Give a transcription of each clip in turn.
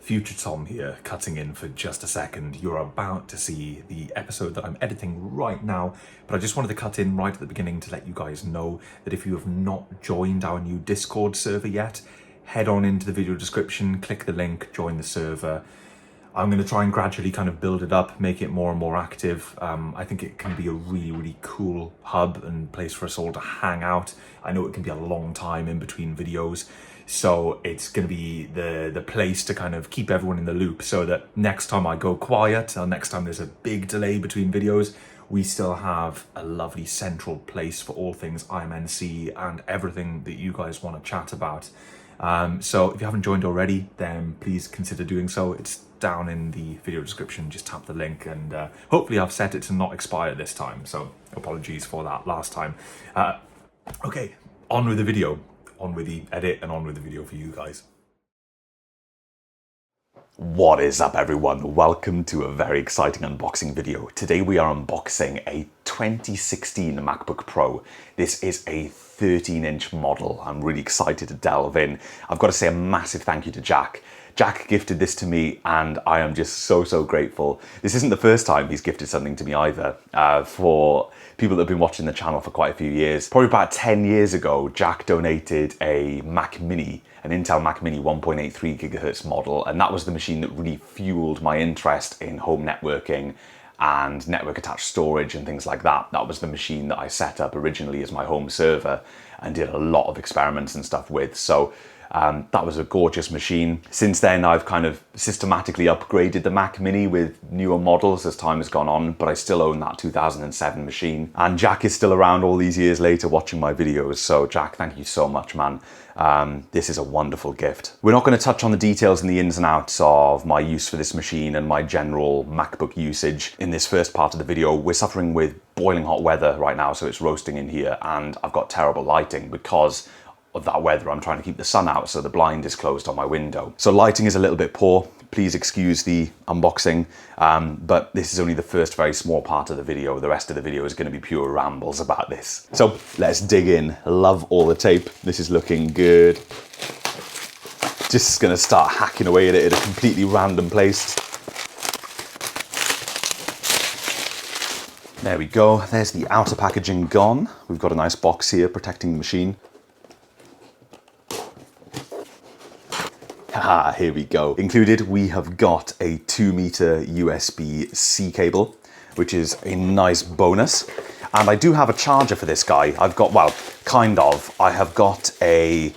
Future Tom here, cutting in for just a second. You're about to see the episode that I'm editing right now, but I just wanted to cut in right at the beginning to let you guys know that if you have not joined our new Discord server yet, head on into the video description, click the link, join the server. I'm going to try and gradually kind of build it up, make it more and more active. I think it can be a really, really cool hub and place for us all to hang out. I know it can be a long time in between videos, so it's going to be the place to kind of keep everyone in the loop so that next time I go quiet, or next time there's a big delay between videos, we still have a lovely central place for all things IMNC and everything that you guys want to chat about. So if you haven't joined already, then please consider doing so. It's down in the video description. Just tap the link, and hopefully I've set it to not expire this time, so apologies for that last time. Okay, on with the video, on with the edit, and on with the video for you guys. What is up, everyone? Welcome to a very exciting unboxing video. Today we are unboxing a 2016 MacBook Pro. This is a 13-inch model. I'm really excited to delve in. I've got to say a massive thank you to Jack. Jack gifted this to me and I am just so grateful. This isn't the first time he's gifted something to me either. For people that have been watching the channel for quite a few years, probably about 10 years ago, Jack donated a Mac Mini, an Intel Mac Mini 1.83 gigahertz model, and that was the machine that really fueled my interest in home networking and network attached storage and things like that. That was the machine that I set up originally as my home server and did a lot of experiments and stuff with. So that was a gorgeous machine. Since then, I've kind of systematically upgraded the Mac Mini with newer models as time has gone on, but I still own that 2007 machine. And Jack is still around all these years later watching my videos. So Jack, thank you so much, man. This is a wonderful gift. We're not going to touch on the details and the ins and outs of my use for this machine and my general MacBook usage in this first part of the video. We're suffering with boiling hot weather right now, so it's roasting in here, and I've got terrible lighting because of that weather. I'm trying to keep the sun out, so the blind is closed on my window. So lighting is a little bit poor. Please excuse the unboxing, but this is only the first very small part of the video. The rest of the video is going to be pure rambles about this. So let's dig in. Love all the tape. This is looking good. Just going to start hacking away at it at a completely random place. There we go. There's the outer packaging gone. We've got a nice box here protecting the machine. Here we go. Included, we have got a 2-meter USB-C cable, which is a nice bonus. And I do have a charger for this guy. I've got, well, kind of. I have got a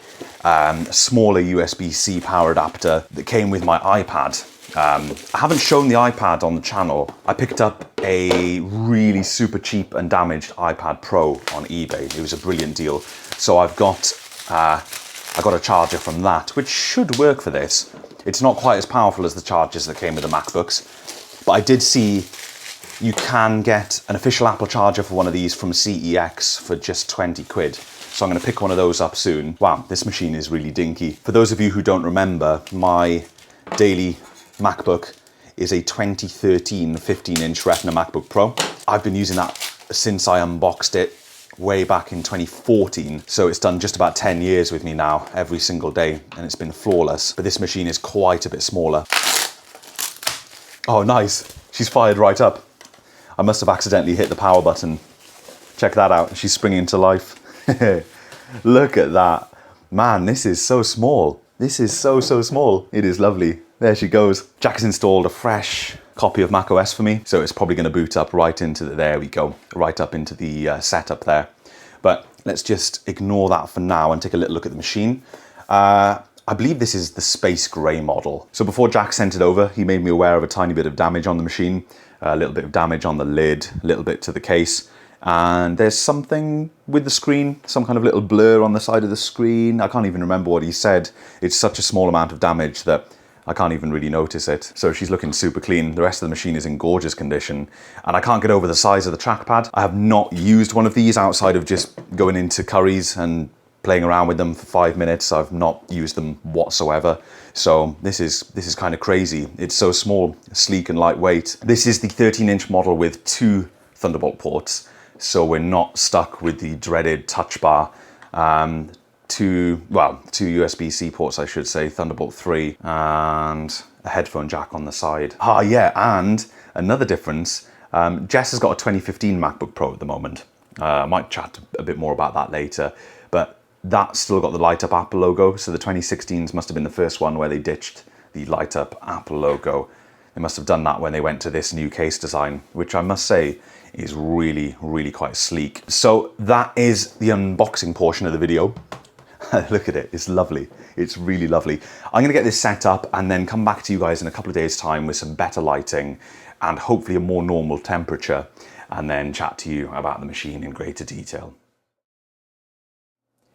smaller USB-C power adapter that came with my iPad. I haven't shown the iPad on the channel. I picked up a really super cheap and damaged iPad Pro on eBay. It was a brilliant deal. So I got a charger from that, which should work for this. It's not quite as powerful as the chargers that came with the MacBooks, but I did see you can get an official Apple charger for one of these from CEX for just 20 quid. So I'm going to pick one of those up soon. Wow, this machine is really dinky. For those of you who don't remember, my daily MacBook is a 2013 15-inch Retina MacBook Pro. I've been using that since I unboxed it way back in 2014, so it's done just about 10 years with me now, every single day, and it's been flawless. But this machine is quite a bit smaller. Oh, nice. She's fired right up. I must have accidentally hit the power button. Check that out. She's springing to life. Look at that. Man, this is so small. This is so small. It is lovely. There she goes. Jack has installed a fresh copy of macOS for me, so it's probably going to boot up right into the, there we go, right up into the setup there. But let's just ignore that for now and take a little look at the machine. I believe this is the space gray model. So before Jack sent it over, he made me aware of a tiny bit of damage on the machine, a little bit of damage on the lid, a little bit to the case, and there's something with the screen, some kind of little blur on the side of the screen. I can't even remember what he said. It's such a small amount of damage that I can't even really notice it. So she's looking super clean. The rest of the machine is in gorgeous condition. And I can't get over the size of the trackpad. I have not used one of these outside of just going into Curry's and playing around with them for 5 minutes. I've not used them whatsoever. So this is kind of crazy. It's so small, sleek and lightweight. This is the 13-inch model with 2 Thunderbolt ports. So we're not stuck with the dreaded touch bar. Two USB-C ports, I should say, Thunderbolt 3 and a headphone jack on the side. Ah, yeah, and another difference, Jess has got a 2015 MacBook Pro at the moment. I might chat a bit more about that later, but that's still got the light up Apple logo. So the 2016s must have been the first one where they ditched the light up Apple logo. They must have done that when they went to this new case design, which I must say is really, really quite sleek. So that is the unboxing portion of the video. Look at it, it's lovely. It's really lovely. I'm gonna get this set up and then come back to you guys in a couple of days' time with some better lighting and hopefully a more normal temperature, and then chat to you about the machine in greater detail.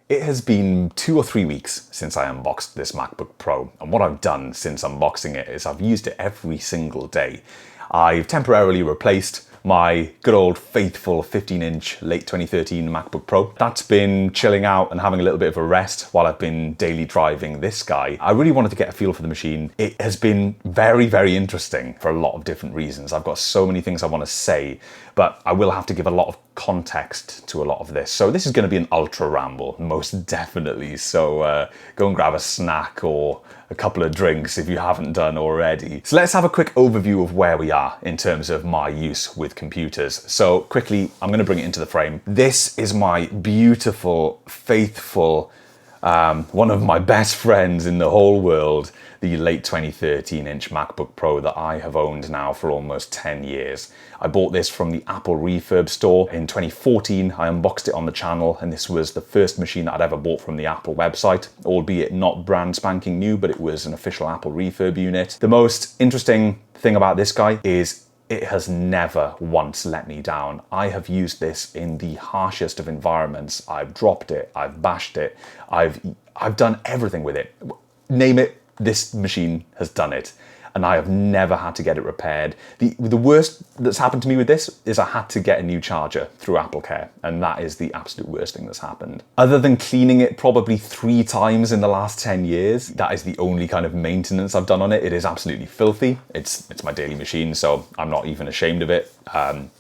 It has been 2 or 3 weeks since I unboxed this MacBook Pro, and what I've done since unboxing it is I've used it every single day. I've temporarily replaced my good old faithful 15-inch late 2013 MacBook Pro. That's been chilling out and having a little bit of a rest while I've been daily driving this guy. I really wanted to get a feel for the machine. It has been very, very interesting for a lot of different reasons. I've got so many things I want to say, but I will have to give a lot of context to a lot of this. So this is going to be an ultra ramble, most definitely. So go and grab a snack or a couple of drinks if you haven't done already. So let's have a quick overview of where we are in terms of my use with computers. So quickly, I'm going to bring it into the frame. This is my beautiful, faithful, one of my best friends in the whole world, the late 2013-inch MacBook Pro that I have owned now for almost 10 years. I bought this from the Apple refurb store in 2014. I unboxed it on the channel, and this was the first machine that I'd ever bought from the Apple website, albeit not brand spanking new, but it was an official Apple refurb unit. The most interesting thing about this guy is it has never once let me down. I have used this in the harshest of environments. I've dropped it, I've bashed it, I've done everything with it. Name it, this machine has done it. And I have never had to get it repaired. The worst that's happened to me with this is I had to get a new charger through AppleCare, and that is the absolute worst thing that's happened. Other than cleaning it probably 3 times in the last 10 years, that is the only kind of maintenance I've done on it. It is absolutely filthy. It's my daily machine, so I'm not even ashamed of it.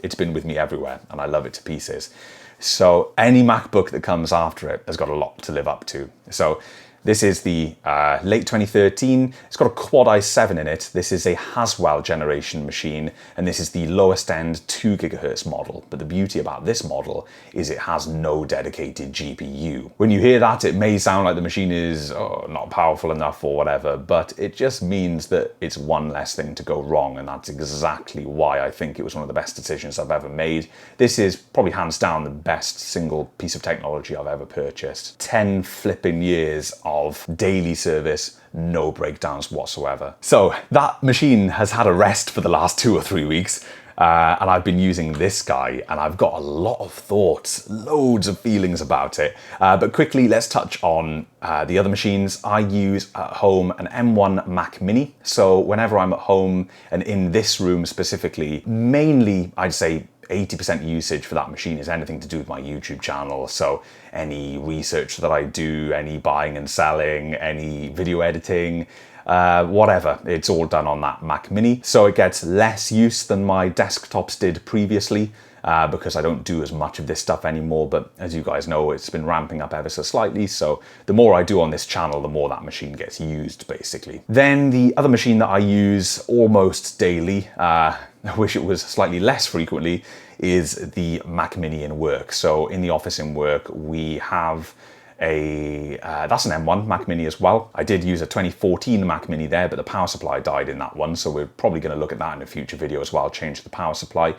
It's been with me everywhere, and I love it to pieces. So any MacBook that comes after it has got a lot to live up to. So this is the late 2013. It's got a Quad i7 in it. This is a Haswell generation machine, and this is the lowest end 2 GHz model. But the beauty about this model is it has no dedicated GPU. When you hear that, it may sound like the machine is not powerful enough or whatever, but it just means that it's one less thing to go wrong, and that's exactly why I think it was one of the best decisions I've ever made. This is probably hands down the best single piece of technology I've ever purchased. 10 flipping years of daily service, no breakdowns whatsoever. So that machine has had a rest for the last 2 or 3 weeks, and I've been using this guy, and I've got a lot of thoughts, loads of feelings about it. But quickly, let's touch on the other machines. I use at home an M1 Mac Mini. So whenever I'm at home, and in this room specifically, mainly I'd say 80% usage for that machine is anything to do with my YouTube channel. So any research that I do, any buying and selling, any video editing, whatever, it's all done on that Mac Mini. So it gets less use than my desktops did previously, because I don't do as much of this stuff anymore. But as you guys know, it's been ramping up ever so slightly. So the more I do on this channel, the more that machine gets used, basically. Then the other machine that I use almost daily, I wish it was slightly less frequently, is the Mac Mini in work. So in the office in work, we have that's an M1 Mac Mini as well. I did use a 2014 Mac Mini there, but the power supply died in that one. So we're probably going to look at that in a future video as well, change the power supply.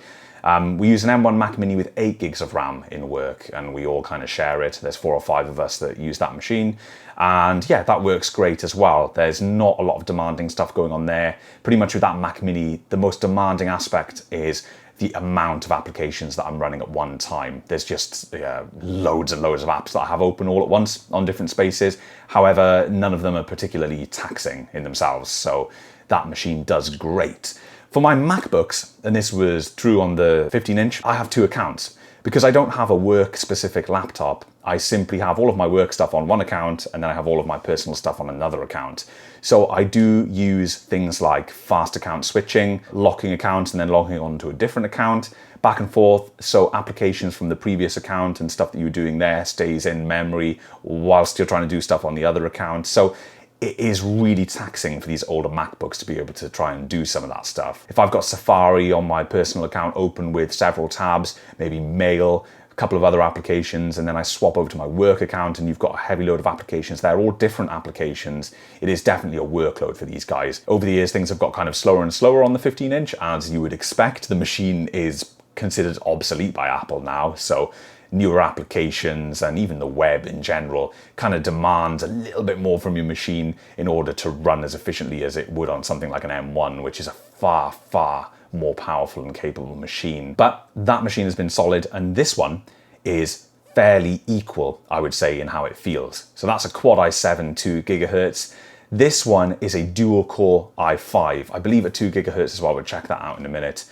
We use an M1 Mac Mini with 8 gigs of RAM in work, and we all kind of share it. There's 4 or 5 of us that use that machine. And yeah, that works great as well. There's not a lot of demanding stuff going on there. Pretty much with that Mac Mini, the most demanding aspect is the amount of applications that I'm running at one time. There's just loads and loads of apps that I have open all at once on different spaces. However, none of them are particularly taxing in themselves. So that machine does great. For my MacBooks, and this was true on the 15-inch, I have 2 accounts. Because I don't have a work-specific laptop, I simply have all of my work stuff on one account, and then I have all of my personal stuff on another account. So I do use things like fast account switching, locking accounts, and then logging onto a different account, back and forth, so applications from the previous account and stuff that you were doing there stays in memory whilst you're trying to do stuff on the other account. So it is really taxing for these older MacBooks to be able to try and do some of that stuff. If I've got Safari on my personal account open with several tabs, maybe Mail, a couple of other applications, and then I swap over to my work account and you've got a heavy load of applications there, all different applications, it is definitely a workload for these guys. Over the years, things have got kind of slower and slower on the 15-inch, as you would expect. The machine is considered obsolete by Apple now, so newer applications and even the web in general kind of demands a little bit more from your machine in order to run as efficiently as it would on something like an M1, which is a far, far more powerful and capable machine. But that machine has been solid, and this one is fairly equal, I would say, in how it feels. So that's a Quad i7 2 gigahertz. This one is a dual core i5, I believe at 2 gigahertz as well. We'll check that out in a minute.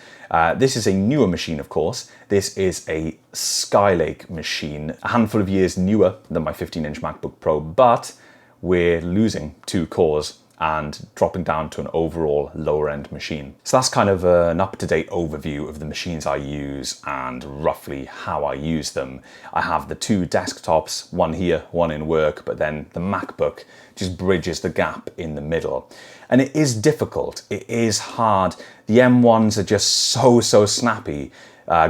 This is a newer machine, of course. This is a Skylake machine, a handful of years newer than my 15-inch MacBook Pro, but we're losing 2 cores and dropping down to an overall lower-end machine. So that's kind of an up-to-date overview of the machines I use and roughly how I use them. I have the 2 desktops, one here, one in work, but then the MacBook just bridges the gap in the middle. And it is difficult, it is hard. The M1s are just so snappy.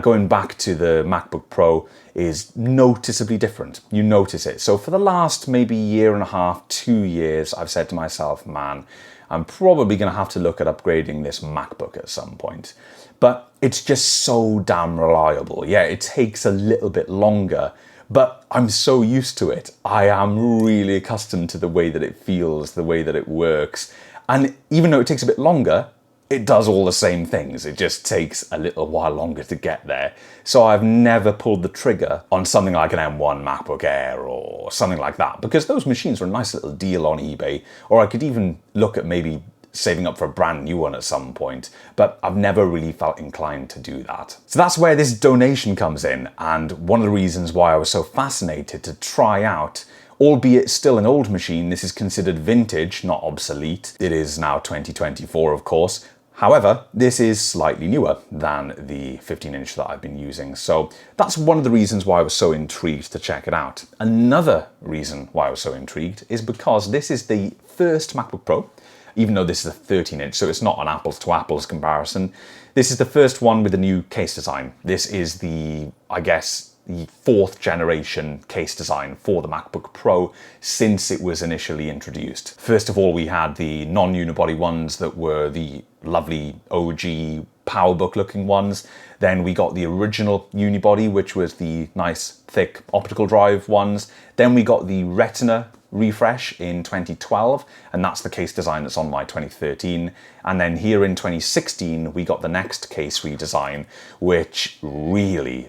Going back to the MacBook Pro is noticeably different. You notice it. So for the last maybe year and a half, 2 years, I've said to myself, man, I'm probably gonna have to look at upgrading this MacBook at some point. But it's just so damn reliable. Yeah, it takes a little bit longer, but I'm so used to it. I am really accustomed to the way that it feels, the way that it works. And even though it takes a bit longer, it does all the same things. It just takes a little while longer to get there. So I've never pulled the trigger on something like an M1 MacBook Air or something like that, because those machines are a nice little deal on eBay, or I could even look at maybe saving up for a brand new one at some point, but I've never really felt inclined to do that. So that's where this donation comes in, and one of the reasons why I was so fascinated to try out, albeit still an old machine. This is considered vintage, not obsolete. It is now 2024, of course. However, this is slightly newer than the 15-inch that I've been using. So that's one of the reasons why I was so intrigued to check it out. Another reason why I was so intrigued is because this is the first MacBook Pro, even though this is a 13-inch, so it's not an apples to apples comparison. This is the first one with a new case design. This is the, I guess, the 4th generation case design for the MacBook Pro since it was initially introduced. First of all, we had the non-unibody ones that were the lovely OG PowerBook looking ones. Then we got the original unibody, which was the nice thick optical drive ones. Then we got the Retina refresh in 2012, and that's the case design that's on my 2013. And then here in 2016, we got the next case redesign, which really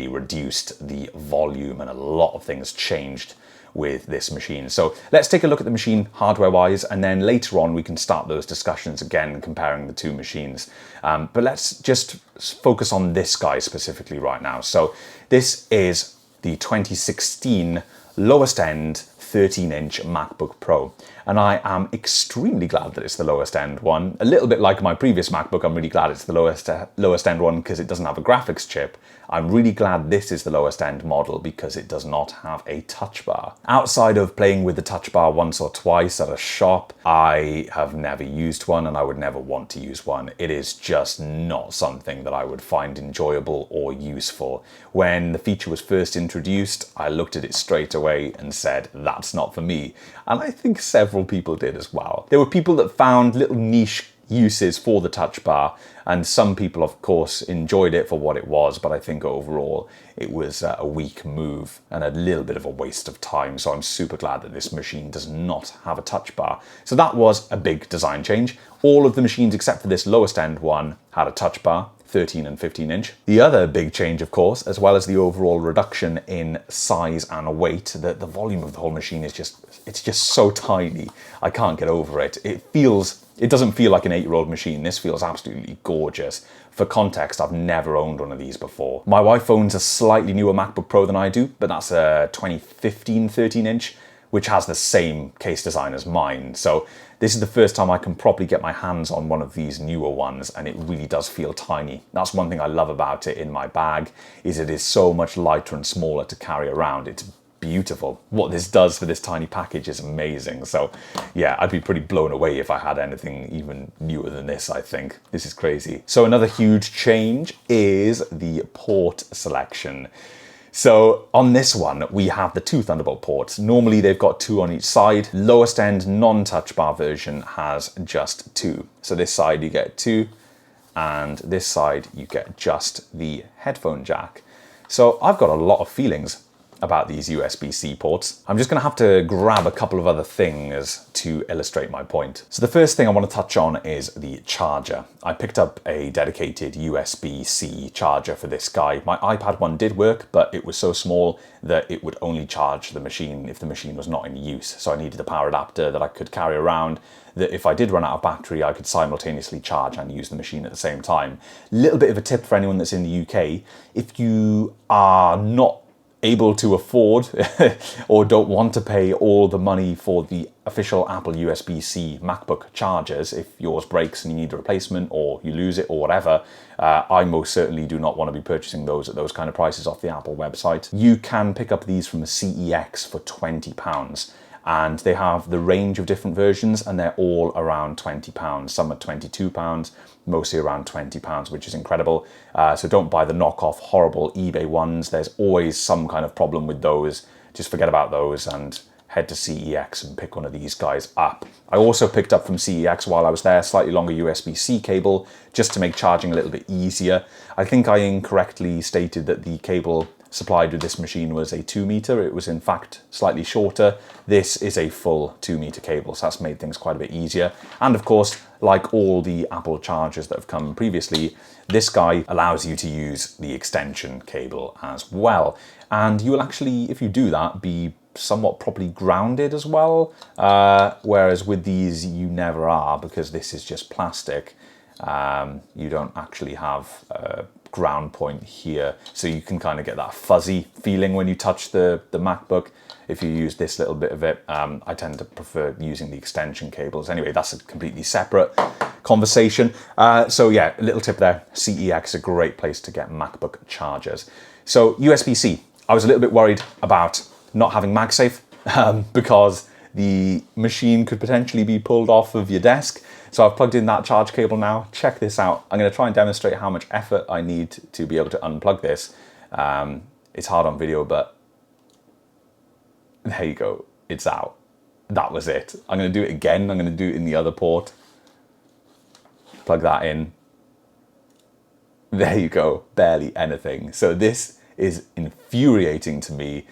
reduced the volume, and a lot of things changed with this machine. So let's take a look at the machine hardware-wise, and then later on we can start those discussions again, comparing the two machines. But let's just focus on this guy specifically right now. So this is the 2016 lowest end 13-inch MacBook Pro, and I am extremely glad that it's the lowest end one. A little bit like my previous MacBook, I'm really glad it's the lowest end one because it doesn't have a graphics chip. I'm really glad this is the lowest end model because it does not have a touch bar. Outside of playing with the touch bar once or twice at a shop, I have never used one, and I would never want to use one. It is just not something that I would find enjoyable or useful. When the feature was first introduced, I looked at it straight away and said, that's not for me. And I think several people did as well. There were people that found little niche uses for the touch bar, and some people of course enjoyed it for what it was, but I think overall it was a weak move and a little bit of a waste of time. So I'm super glad that this machine does not have a touch bar. So that was a big design change. All of the machines except for this lowest end one had a touch bar, 13 and 15-inch. The other big change, of course, as well as the overall reduction in size and weight, the volume of the whole machine is just so tiny. I can't get over it. It doesn't feel like an 8-year-old machine. This feels absolutely gorgeous. For context, I've never owned one of these before. My wife owns a slightly newer MacBook Pro than I do, but that's a 2015 13-inch, which has the same case design as mine. So this is the first time I can properly get my hands on one of these newer ones, and it really does feel tiny. That's one thing I love about it in my bag, is it is so much lighter and smaller to carry around. It's beautiful. What this does for this tiny package is amazing. So yeah, I'd be pretty blown away if I had anything even newer than this, I think. This is crazy. So another huge change is the port selection. So on this one, we have the 2 Thunderbolt ports. Normally they've got 2 on each side. Lowest end non-touch bar version has just 2. So this side you get 2, and this side you get just the headphone jack. So I've got a lot of feelings about these USB-C ports. I'm just gonna have to grab a couple of other things to illustrate my point. So the first thing I want to touch on is the charger. I picked up a dedicated USB-C charger for this guy. My iPad one did work, but it was so small that it would only charge the machine if the machine was not in use. So I needed a power adapter that I could carry around, that if I did run out of battery, I could simultaneously charge and use the machine at the same time. Little bit of a tip for anyone that's in the UK, if you are not able to afford or don't want to pay all the money for the official Apple USB-C MacBook chargers, if yours breaks and you need a replacement or you lose it or whatever, I most certainly do not want to be purchasing those at those kind of prices off the Apple website. You can pick up these from the CEX for £20. And they have the range of different versions, and they're all around £20. Some are £22, mostly around £20, which is incredible. So don't buy the knockoff horrible eBay ones. There's always some kind of problem with those. Just forget about those and head to CEX and pick one of these guys up. I also picked up from CEX while I was there slightly longer USB-C cable, just to make charging a little bit easier. I think I incorrectly stated that the cable supplied with this machine was a 2 meter. It was in fact slightly shorter. This is a full 2 meter cable, so that's made things quite a bit easier. And of course, like all the Apple chargers that have come previously, this guy allows you to use the extension cable as well. And you will actually, if you do that, be somewhat properly grounded as well. Whereas with these, you never are, because this is just plastic. You don't actually have a ground point here, so you can kind of get that fuzzy feeling when you touch the MacBook if you use this little bit of it. I tend to prefer using the extension cables. Anyway, that's a completely separate conversation. So yeah, a little tip there, CEX is a great place to get MacBook chargers. So USB-C, I was a little bit worried about not having MagSafe because the machine could potentially be pulled off of your desk. So I've plugged in that charge cable now. Check this out. I'm going to try and demonstrate how much effort I need to be able to unplug this. It's hard on video, but there you go. It's out. That was it. I'm going to do it again. I'm going to do it in the other port. Plug that in. There you go. Barely anything. So this is infuriating to me.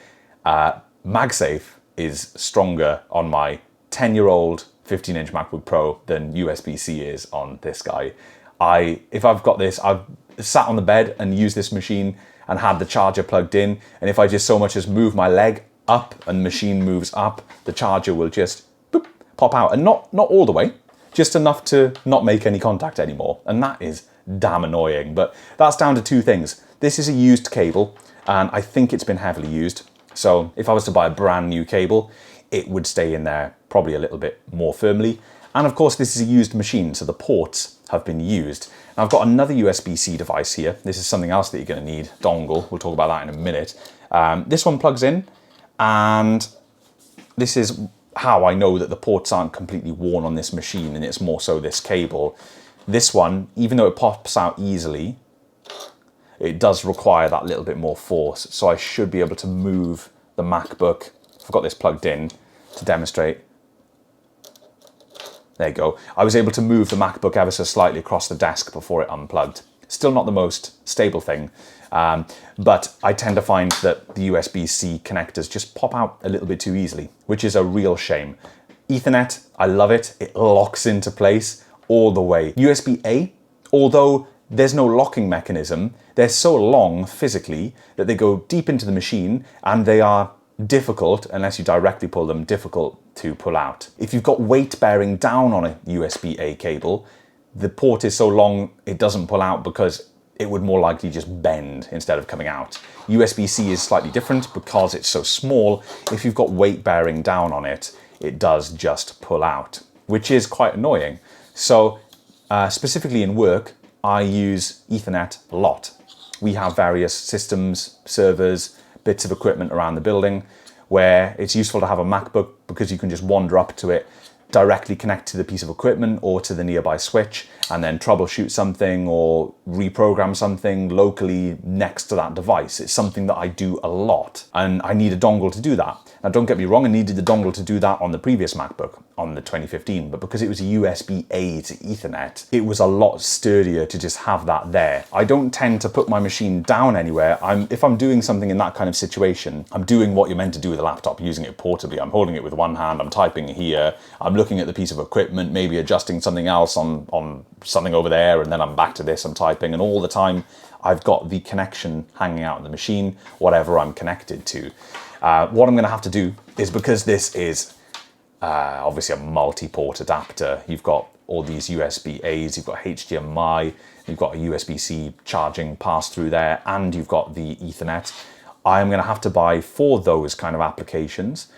MagSafe is stronger on my 10-year-old 15-inch MacBook Pro than USB-C is on this guy. If I've got this, I've sat on the bed and used this machine and had the charger plugged in, and if I just so much as move my leg up and the machine moves up, the charger will just boop, pop out, and not all the way, just enough to not make any contact anymore, and that is damn annoying. But that's down to 2 things. This is a used cable, and I think it's been heavily used. So if I was to buy a brand new cable, it would stay in there probably a little bit more firmly. And of course, this is a used machine, so the ports have been used. And I've got another USB-C device here. This is something else that you're going to need, dongle. We'll talk about that in a minute. This one plugs in, and this is how I know that the ports aren't completely worn on this machine, and it's more so this cable. This one, even though it pops out easily, it does require that little bit more force. So I should be able to move the MacBook. I've got this plugged in to demonstrate. There you go. I was able to move the MacBook ever so slightly across the desk before it unplugged. Still not the most stable thing, but I tend to find that the USB-C connectors just pop out a little bit too easily, which is a real shame. Ethernet, I love it. It locks into place all the way. USB-A, although there's no locking mechanism, they're so long physically that they go deep into the machine, and they are difficult, unless you directly pull them, difficult to pull out. If you've got weight bearing down on a USB-A cable, the port is so long it doesn't pull out because it would more likely just bend instead of coming out. USB-C is slightly different because it's so small. If you've got weight bearing down on it, it does just pull out, which is quite annoying. So specifically in work, I use Ethernet a lot. We have various systems, servers, bits of equipment around the building where it's useful to have a MacBook because you can just wander up to it, directly connect to the piece of equipment or to the nearby switch, and then troubleshoot something or reprogram something locally next to that device. It's something that I do a lot, and I need a dongle to do that. Now, don't get me wrong, I needed the dongle to do that on the previous MacBook, on the 2015, but because it was a USB-A to Ethernet, it was a lot sturdier to just have that there. I don't tend to put my machine down anywhere. If I'm doing something in that kind of situation, I'm doing what you're meant to do with a laptop, using it portably. I'm holding it with one hand, I'm typing here, I'm looking at the piece of equipment, maybe adjusting something else on something over there, and then I'm back to this, I'm typing, and all the time I've got the connection hanging out in the machine, whatever I'm connected to. What I'm going to have to do is, because this is obviously a multi-port adapter, you've got all these USB-As, you've got HDMI, you've got a USB-C charging pass-through there, and you've got the Ethernet. I'm going to have to buy, for those kind of applications,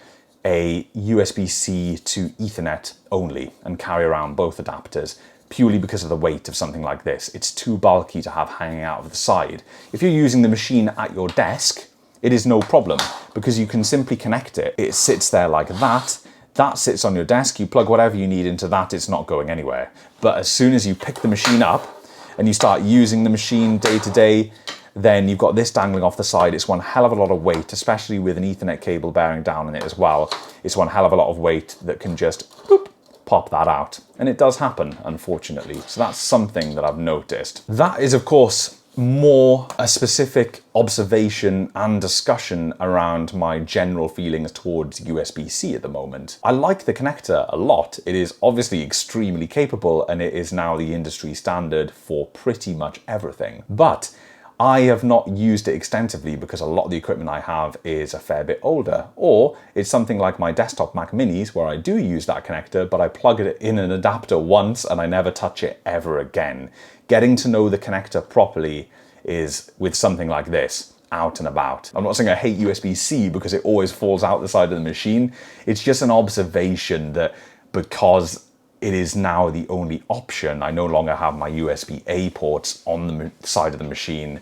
a USB-C to Ethernet only, and carry around both adapters, purely because of the weight of something like this. It's too bulky to have hanging out of the side. If you're using the machine at your desk, it is no problem, because you can simply connect it. It sits there like that. That sits on your desk. You plug whatever you need into that. It's not going anywhere. But as soon as you pick the machine up and you start using the machine day to day, then you've got this dangling off the side. It's one hell of a lot of weight, especially with an Ethernet cable bearing down on it as well. It's one hell of a lot of weight that can just boop, pop that out. And it does happen, unfortunately. So that's something that I've noticed. That is, of course, more a specific observation and discussion around my general feelings towards USB-C at the moment. I like the connector a lot. It is obviously extremely capable, and it is now the industry standard for pretty much everything. But I have not used it extensively because a lot of the equipment I have is a fair bit older, or it's something like my desktop Mac Minis where I do use that connector, but I plug it in an adapter once and I never touch it ever again. Getting to know the connector properly is with something like this, out and about. I'm not saying I hate USB-C because it always falls out the side of the machine. It's just an observation that because it is now the only option, I no longer have my USB-A ports on the side of the machine.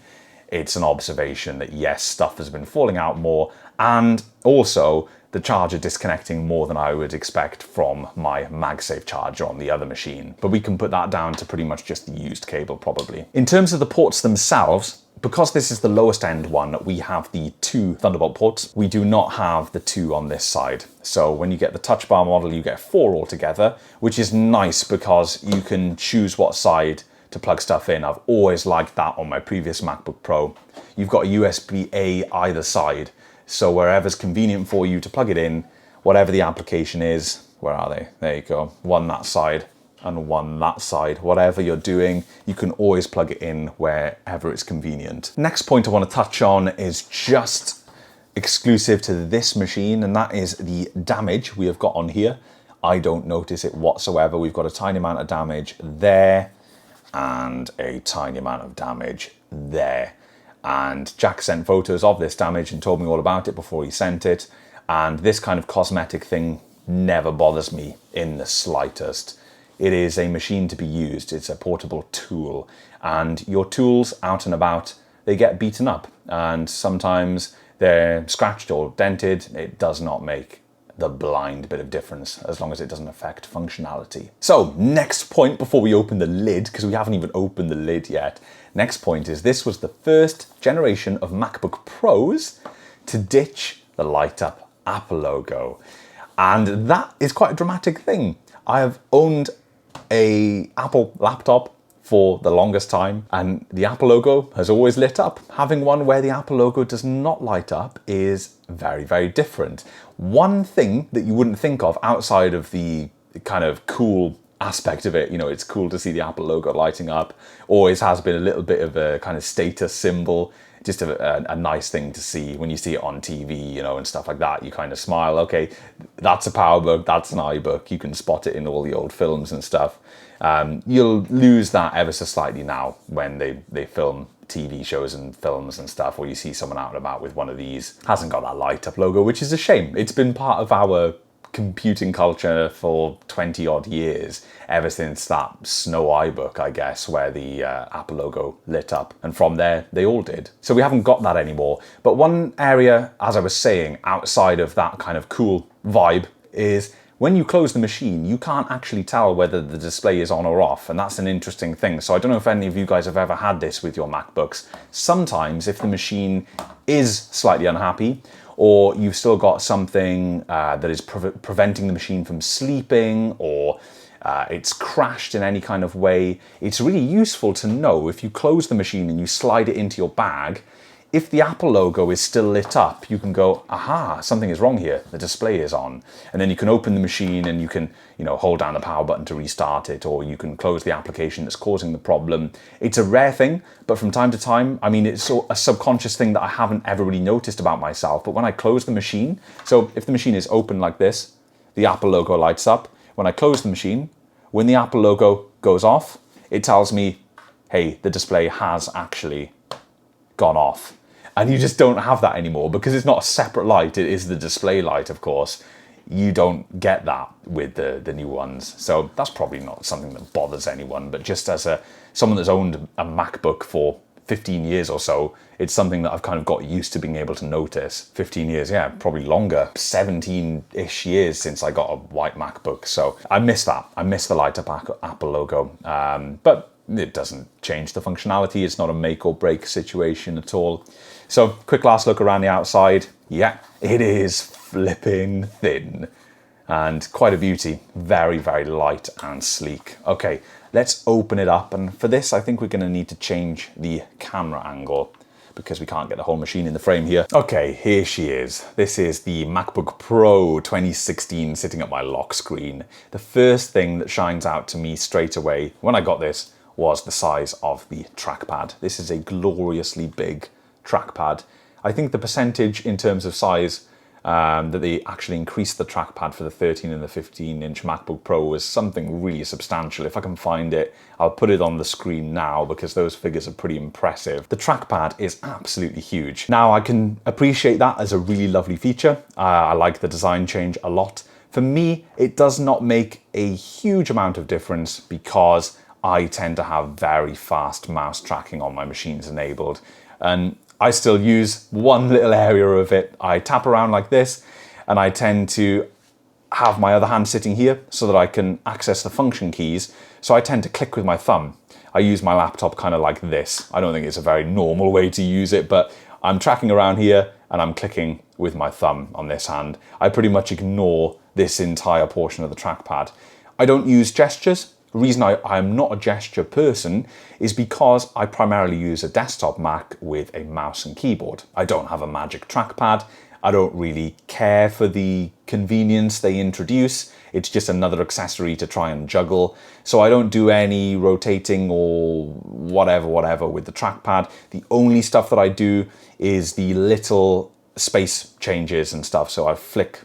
It's an observation that yes, stuff has been falling out more, and also the charger disconnecting more than I would expect from my MagSafe charger on the other machine. But we can put that down to pretty much just the used cable probably. In terms of the ports themselves, because this is the lowest end one, we have the 2 Thunderbolt ports. We do not have the 2 on this side. So when you get the touch bar model, you get 4 altogether, which is nice because you can choose what side to plug stuff in. I've always liked that on my previous MacBook Pro. You've got a USB-A either side. So wherever's convenient for you to plug it in, whatever the application is, where are they? There you go. One that side and one that side. Whatever you're doing, you can always plug it in wherever it's convenient. Next point I want to touch on is just exclusive to this machine, and that is the damage we have got on here. I don't notice it whatsoever. We've got a tiny amount of damage there and a tiny amount of damage there. And Jack sent photos of this damage and told me all about it before he sent it. And this kind of cosmetic thing never bothers me in the slightest. It is a machine to be used. It's a portable tool. And your tools out and about, they get beaten up. And sometimes they're scratched or dented. It does not make the blind bit of difference as long as it doesn't affect functionality. So next point before we open the lid, because we haven't even opened the lid yet. Next point is this was the first generation of MacBook Pros to ditch the light up Apple logo. And that is quite a dramatic thing. I have owned a Apple laptop for the longest time, and the Apple logo has always lit up. Having one where the Apple logo does not light up is very, very different. One thing that you wouldn't think of outside of the kind of cool aspect of it, you know, it's cool to see the Apple logo lighting up, always has been a little bit of a kind of status symbol, just a nice thing to see when you see it on TV, you know, and stuff like that. You kind of smile, okay, that's a PowerBook, that's an iBook, you can spot it in all the old films and stuff. You'll lose that ever so slightly now when they film TV shows and films and stuff, or you see someone out and about with one of these. Hasn't got that light up logo, which is a shame. It's been part of our computing culture for 20 odd years, ever since that Snow iBook, I guess, where the Apple logo lit up. And from there, they all did. So we haven't got that anymore. But one area, as I was saying, outside of that kind of cool vibe is when you close the machine, you can't actually tell whether the display is on or off, and that's an interesting thing. So I don't know if any of you guys have ever had this with your MacBooks. Sometimes if the machine is slightly unhappy, or you've still got something that is preventing the machine from sleeping, or it's crashed in any kind of way, it's really useful to know if you close the machine and you slide it into your bag, if the Apple logo is still lit up, you can go, aha, something is wrong here, the display is on. And then you can open the machine and you can, hold down the power button to restart it, or you can close the application that's causing the problem. It's a rare thing, but from time to time, I mean, it's a subconscious thing that I haven't ever really noticed about myself. But when I close the machine, so if the machine is open like this, the Apple logo lights up. When I close the machine, when the Apple logo goes off, it tells me, hey, the display has actually gone off. And you just don't have that anymore because it's not a separate light, it is the display light, of course. You don't get that with the new ones. So that's probably not something that bothers anyone, but just as someone that's owned a MacBook for 15 years or so, it's something that I've kind of got used to being able to notice. 15 years, yeah, probably longer. 17-ish years since I got a white MacBook. So I miss that. I miss the light up Apple logo. But it doesn't change the functionality. It's not a make or break situation at all. So quick last look around the outside. Yeah, it is flipping thin and quite a beauty. Very, very light and sleek. Okay, let's open it up. And for this, I think we're going to need to change the camera angle because we can't get the whole machine in the frame here. Okay, here she is. This is the MacBook Pro 2016 sitting at my lock screen. The first thing that shines out to me straight away when I got this was the size of the trackpad. This is a gloriously big trackpad. I think the percentage in terms of size that they actually increased the trackpad for the 13 and the 15-inch MacBook Pro was something really substantial. If I can find it, I'll put it on the screen now because those figures are pretty impressive. The trackpad is absolutely huge. Now, I can appreciate that as a really lovely feature. I like the design change a lot. For me, it does not make a huge amount of difference because I tend to have very fast mouse tracking on my machines enabled. And I still use one little area of it. I tap around like this, and I tend to have my other hand sitting here so that I can access the function keys. So I tend to click with my thumb. I use my laptop kind of like this. I don't think it's a very normal way to use it, but I'm tracking around here and I'm clicking with my thumb on this hand. I pretty much ignore this entire portion of the trackpad. I don't use gestures. The reason I'm not a gesture person is because I primarily use a desktop Mac with a mouse and keyboard. I don't have a magic trackpad. I don't really care for the convenience they introduce. It's just another accessory to try and juggle. So I don't do any rotating or whatever with the trackpad. The only stuff that I do is the little space changes and stuff. So I flick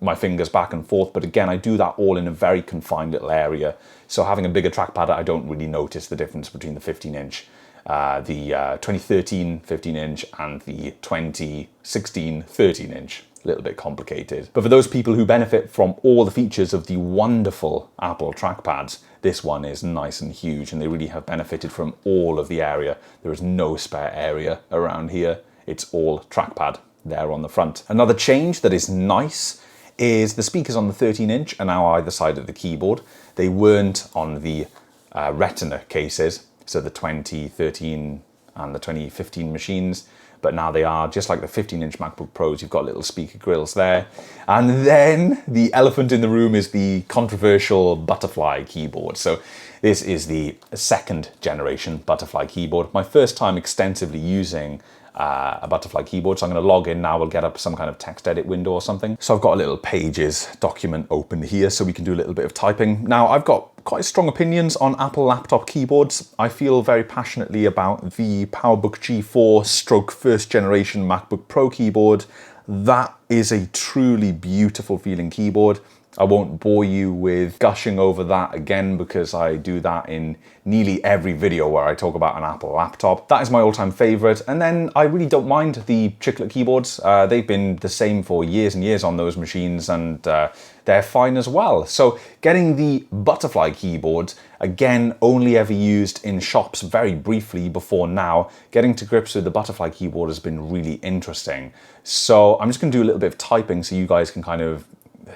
my fingers back and forth, but again, I do that all in a very confined little area. So having a bigger trackpad, I don't really notice the difference between the 15-inch, the 2013 15-inch and the 2016 13-inch. A little bit complicated. But for those people who benefit from all the features of the wonderful Apple trackpads, this one is nice and huge, and they really have benefited from all of the area. There is no spare area around here. It's all trackpad there on the front. Another change that is nice is the speakers on the 13-inch are now either side of the keyboard. They weren't on the Retina cases, so the 2013 and the 2015 machines, but now they are, just like the 15-inch MacBook Pros. You've got little speaker grills there. And then the elephant in the room is the controversial butterfly keyboard. So this is the second generation butterfly keyboard. My first time extensively using a butterfly keyboard. So I'm going to log in now. We'll get up some kind of text edit window or something. So I've got a little Pages document open here so we can do a little bit of typing. Now, I've got quite strong opinions on Apple laptop keyboards. I feel very passionately about the PowerBook G4 stroke first generation MacBook Pro keyboard. That is a truly beautiful feeling keyboard. I won't bore you with gushing over that again because I do that in nearly every video where I talk about an Apple laptop. That is my all-time favorite. And then I really don't mind the chiclet keyboards. They've been the same for years and years on those machines, and they're fine as well. So getting the butterfly keyboard, again, only ever used in shops very briefly before now. Getting to grips with the butterfly keyboard has been really interesting. So I'm just gonna do a little bit of typing so you guys can kind of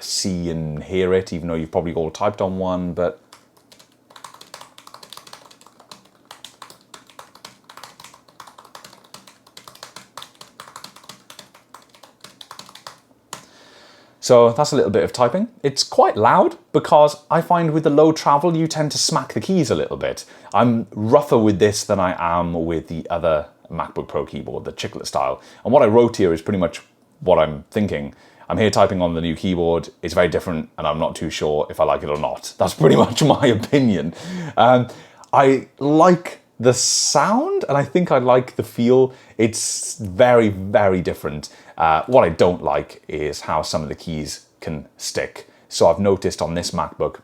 see and hear it, even though you've probably all typed on one, but so that's a little bit of typing. It's quite loud because I find with the low travel, you tend to smack the keys a little bit. I'm rougher with this than I am with the other MacBook Pro keyboard, the chiclet style. And what I wrote here is pretty much what I'm thinking. I'm here typing on the new keyboard. It's very different and I'm not too sure if I like it or not. That's pretty much my opinion. I like the sound and I think I like the feel. It's very, very different. What I don't like is how some of the keys can stick. So I've noticed on this MacBook,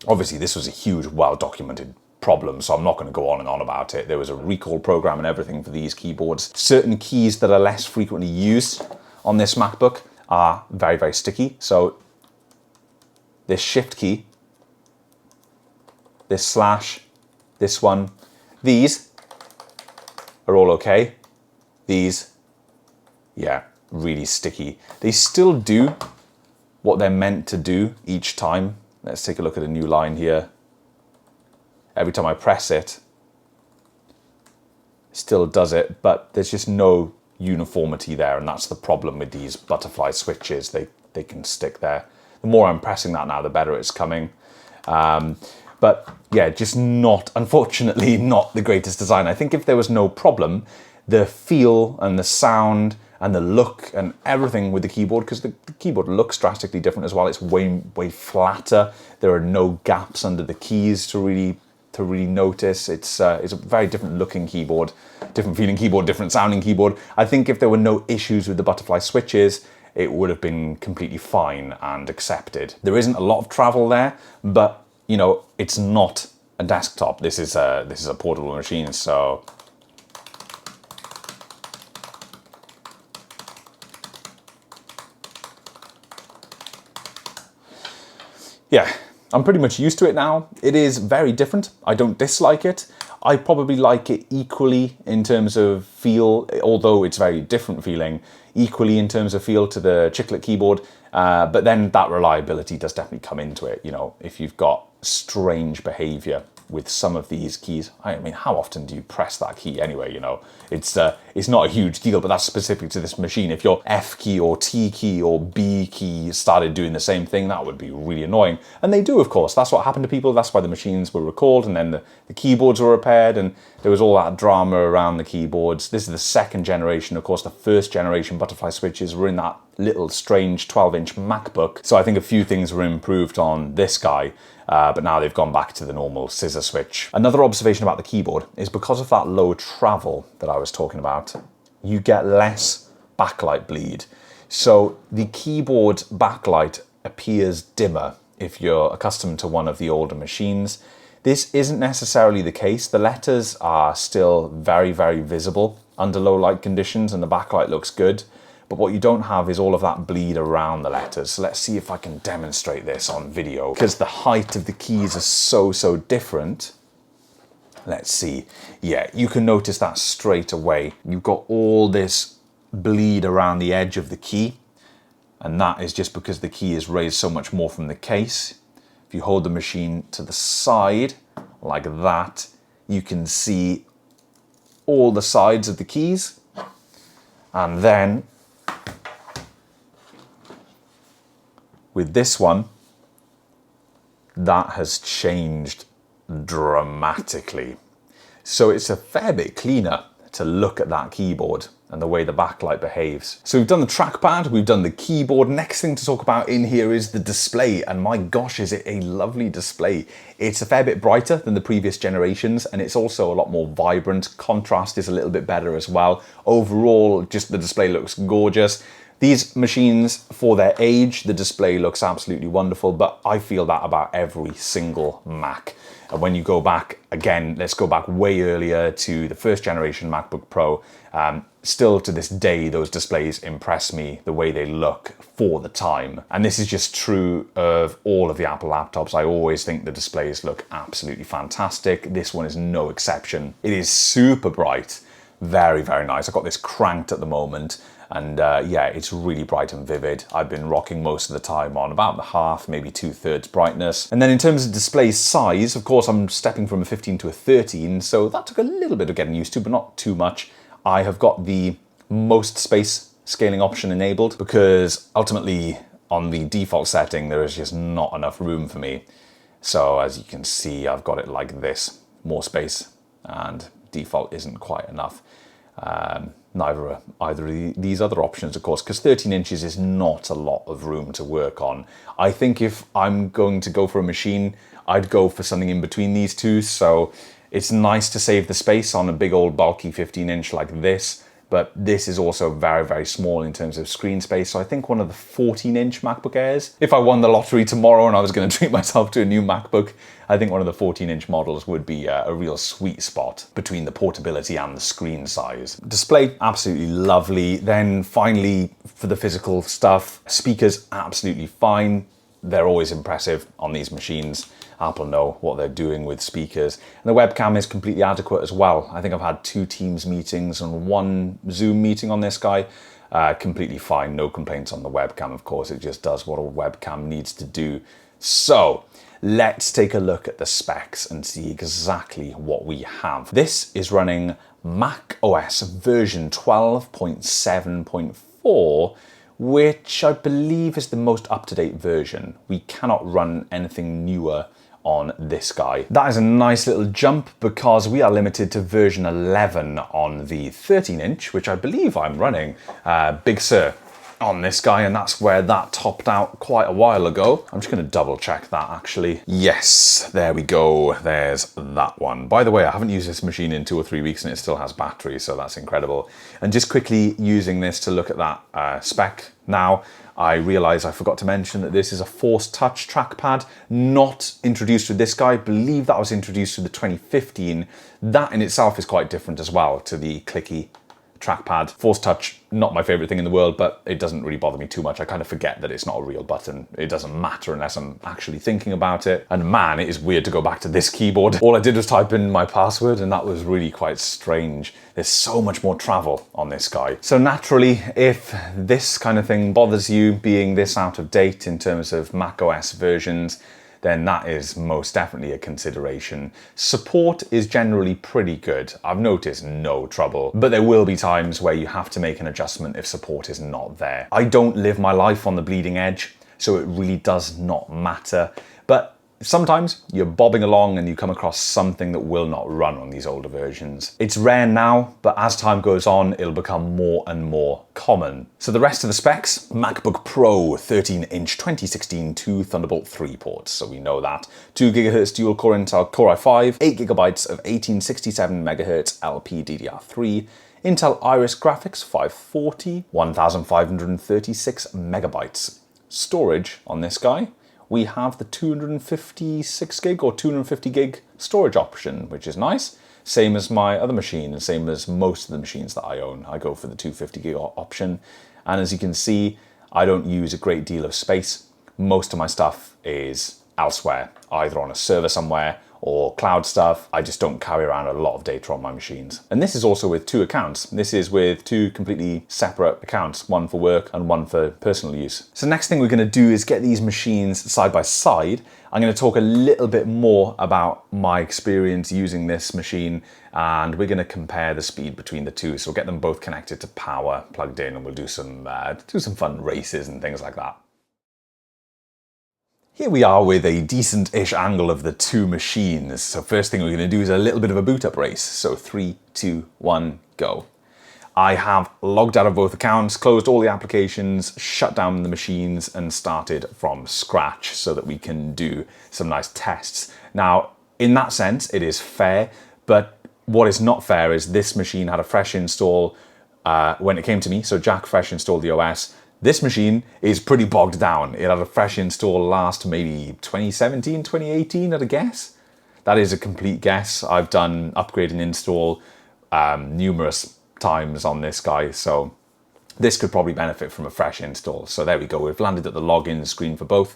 obviously this was a huge, well-documented problem, so I'm not going to go on and on about it. There was a recall program and everything for these keyboards. Certain keys that are less frequently used on this MacBook are very, very sticky. So this shift key, this slash, this one, these are all okay. These, yeah, really sticky. They still do what they're meant to do each time. Let's take a look at a new line here. Every time I press it, it still does it, but there's just no uniformity there, and that's the problem with these butterfly switches. They can stick there. The more I'm pressing that now, the better it's coming. But yeah, just not, unfortunately, not the greatest design. I think if there was no problem, the feel and the sound and the look and everything with the keyboard, because the keyboard looks drastically different as well. It's way flatter. There are no gaps under the keys to really notice. It's a very different looking keyboard, different feeling keyboard, different sounding keyboard. I think if there were no issues with the butterfly switches, it would have been completely fine and accepted. There isn't a lot of travel there, but you know, it's not a desktop. This is a portable machine, so yeah, I'm pretty much used to it now. It is very different. I don't dislike it. I probably like it equally in terms of feel, although it's very different feeling, equally in terms of feel to the chiclet keyboard. But then that reliability does definitely come into it. You know, if you've got strange behavior with some of these keys, I mean, how often do you press that key anyway? You know, it's not a huge deal, but that's specific to this machine. If your F key or T key or B key started doing the same thing, that would be really annoying. And they do, of course. That's what happened to people. That's why the machines were recalled, and then the keyboards were repaired, and there was all that drama around the keyboards. This is the second generation. Of course, the first generation butterfly switches were in that little strange 12-inch MacBook. So I think a few things were improved on this guy. But now they've gone back to the normal scissor switch. Another observation about the keyboard is because of that low travel that I was talking about, you get less backlight bleed. So the keyboard backlight appears dimmer if you're accustomed to one of the older machines. This isn't necessarily the case. The letters are still very, very visible under low light conditions and the backlight looks good. But what you don't have is all of that bleed around the letters. So let's see if I can demonstrate this on video. Because the height of the keys is so different. Let's see. Yeah, you can notice that straight away. You've got all this bleed around the edge of the key. And that is just because the key is raised so much more from the case. If you hold the machine to the side, like that, you can see all the sides of the keys. And then with this one, that has changed dramatically. So it's a fair bit cleaner to look at that keyboard and the way the backlight behaves. So we've done the trackpad, we've done the keyboard. Next thing to talk about in here is the display, and my gosh, is it a lovely display. It's a fair bit brighter than the previous generations, and it's also a lot more vibrant. Contrast is a little bit better as well. Overall, just the display looks gorgeous. These machines, for their age, the display looks absolutely wonderful, but I feel that about every single Mac. And when you go back, again, let's go back way earlier to the first generation MacBook Pro. Still to this day, those displays impress me the way they look for the time. And this is just true of all of the Apple laptops. I always think the displays look absolutely fantastic. This one is no exception. It is super bright, very, very nice. I've got this cranked at the moment. And yeah, it's really bright and vivid. I've been rocking most of the time on about the half, maybe 2/3 brightness. And then in terms of display size, of course, I'm stepping from a 15 to a 13, so that took a little bit of getting used to, but not too much. I have got the most space scaling option enabled because ultimately on the default setting, there is just not enough room for me. So as you can see, I've got it like this, more space, and default isn't quite enough. Neither are either of these other options, of course, because 13 inches is not a lot of room to work on. I think if I'm going to go for a machine, I'd go for something in between these two. So it's nice to save the space on a big old bulky 15-inch like this, but this is also very, very small in terms of screen space. So I think one of the 14-inch MacBook Airs, if I won the lottery tomorrow and I was going to treat myself to a new MacBook, I think one of the 14-inch models would be a real sweet spot between the portability and the screen size. Display, absolutely lovely. Then finally, for the physical stuff, speakers, absolutely fine. They're always impressive on these machines. Apple know what they're doing with speakers. And the webcam is completely adequate as well. I think I've had 2 Teams meetings and 1 Zoom meeting on this guy. Completely fine, no complaints on the webcam, of course. It just does what a webcam needs to do. So let's take a look at the specs and see exactly what we have. This is running Mac OS version 12.7.4, which I believe is the most up-to-date version. We cannot run anything newer on this guy. That is a nice little jump because we are limited to version 11 on the 13-inch, which I believe I'm running Big Sur on this guy, and that's where that topped out quite a while ago. I'm just going to double check that actually. Yes, there we go. There's that one. By the way, I haven't used this machine in 2 or 3 weeks and it still has battery, so that's incredible. And just quickly using this to look at that spec now, I realize I forgot to mention that this is a Force Touch trackpad, not introduced with this guy. I believe that was introduced with the 2015. That in itself is quite different as well to the clicky trackpad. Force Touch, not my favorite thing in the world, but it doesn't really bother me too much. I kind of forget that it's not a real button. It doesn't matter unless I'm actually thinking about it. And man, it is weird to go back to this keyboard. All I did was type in my password and that was really quite strange. There's so much more travel on this guy. So naturally, if this kind of thing bothers you, being this out of date in terms of macOS versions, then that is most definitely a consideration. Support is generally pretty good. I've noticed no trouble, but there will be times where you have to make an adjustment if support is not there. I don't live my life on the bleeding edge, so it really does not matter. But sometimes you're bobbing along and you come across something that will not run on these older versions. It's rare now, but as time goes on, it'll become more and more common. So the rest of the specs, MacBook Pro 13-inch 2016 2 Thunderbolt 3 ports. So we know that. 2 GHz dual core Intel Core i5, 8 GB of 1867 MHz LPDDR3, Intel Iris Graphics 540, 1536 megabytes. Storage on this guy, we have the 256 gig or 250 gig storage option, which is nice. Same as my other machine and same as most of the machines that I own. I go for the 250 gig option. And as you can see, I don't use a great deal of space. Most of my stuff is elsewhere, either on a server somewhere or cloud stuff. I just don't carry around a lot of data on my machines. And this is also with 2 accounts. This is with 2 completely separate accounts, one for work and one for personal use. So next thing we're going to do is get these machines side by side. I'm going to talk a little bit more about my experience using this machine, and we're going to compare the speed between the two. So we'll get them both connected to power, plugged in, and we'll do some fun races and things like that. Here we are with a decent-ish angle of the 2 machines. So first thing we're going to do is a little bit of a boot up race. So 3, 2, 1, go. I have logged out of both accounts, closed all the applications, shut down the machines and started from scratch so that we can do some nice tests. Now, in that sense, it is fair, but what is not fair is this machine had a fresh install when it came to me. So Jack fresh installed the OS. This machine is pretty bogged down. It had a fresh install last maybe 2017, 2018 at a guess. That is a complete guess. I've done upgrade and install numerous times on this guy, so this could probably benefit from a fresh install. So there we go, we've landed at the login screen for both.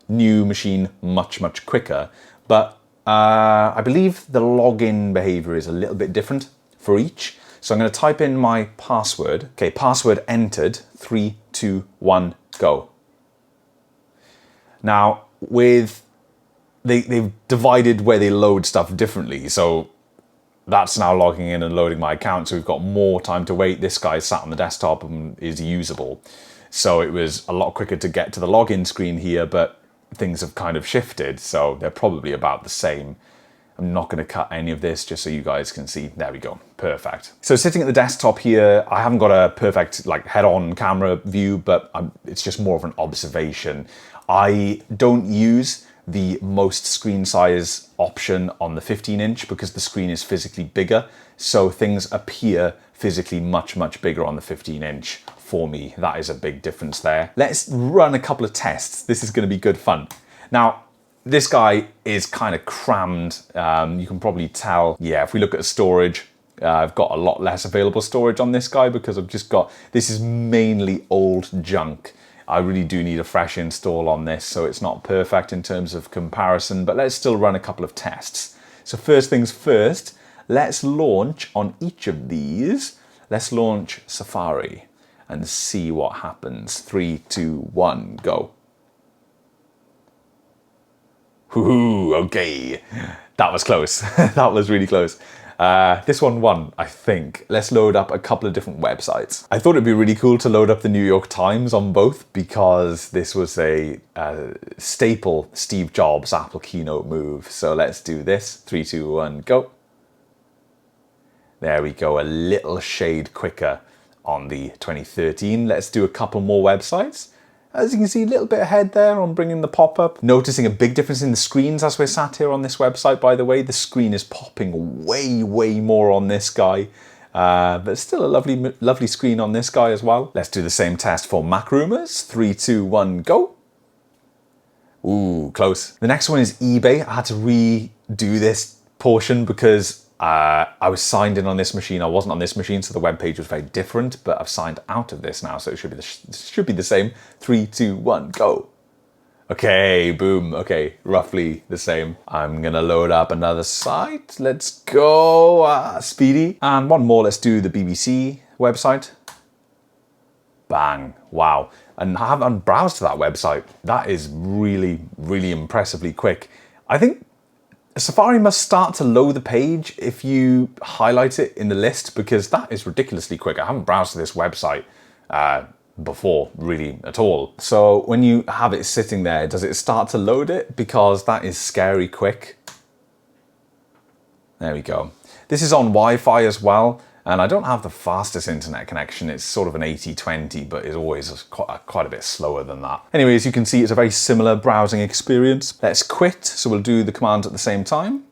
New machine, much quicker, but I believe the login behavior is a little bit different for each. So I'm going to type in my password. Okay, password entered, 3, 2, 1, go. Now, they've divided where they load stuff differently. So that's now logging in and loading my account. So we've got more time to wait. This guy sat on the desktop and is usable. So it was a lot quicker to get to the login screen here, but things have kind of shifted. So they're probably about the same. I'm not going to cut any of this just so you guys can see. There we go. Perfect. So sitting at the desktop here, I haven't got a perfect like head-on camera view, but it's just more of an observation. I don't use the most screen size option on the 15-inch because the screen is physically bigger. So things appear physically much bigger on the 15-inch for me. That is a big difference there. Let's run a couple of tests. This is going to be good fun. Now, this guy is kind of crammed. You can probably tell. Yeah, if we look at storage, I've got a lot less available storage on this guy because I've just got, this is mainly old junk. I really do need a fresh install on this, so it's not perfect in terms of comparison, but let's still run a couple of tests. So first things first, let's launch on each of these. Let's launch Safari and see what happens. 3, 2, 1, go. Ooh, okay. That was close. That was really close. This one won, I think. Let's load up a couple of different websites. I thought it'd be really cool to load up the New York Times on both because this was a staple Steve Jobs Apple keynote move. So let's do this. 3, 2, 1, go. There we go, a little shade quicker on the 2013. Let's do a couple more websites. As you can see, a little bit ahead there on bringing the pop-up. Noticing a big difference in the screens as we're sat here on this website, by the way. The screen is popping way more on this guy. But still a lovely screen on this guy as well. Let's do the same test for Mac Rumors. 3, 2, 1, go. Ooh, close. The next one is eBay. I had to redo this portion because I was signed in on this machine. I wasn't on this machine, so the web page was very different, but I've signed out of this now, so it should be the same. 3, 2, 1, go. Okay, boom. Okay, roughly the same. I'm gonna load up another site. Let's go, speedy. And one more, let's do the BBC website. Bang, wow. And I haven't browsed to that website. That is really impressively quick. I think Safari must start to load the page if you highlight it in the list because that is ridiculously quick. I haven't browsed to this website before really at all. So when you have it sitting there, does it start to load it? Because that is scary quick. There we go. This is on Wi-Fi as well. And I don't have the fastest internet connection. It's sort of an 80/20, but is always quite a bit slower than that. Anyway, as you can see, it's a very similar browsing experience. Let's quit, so we'll do the command at the same time.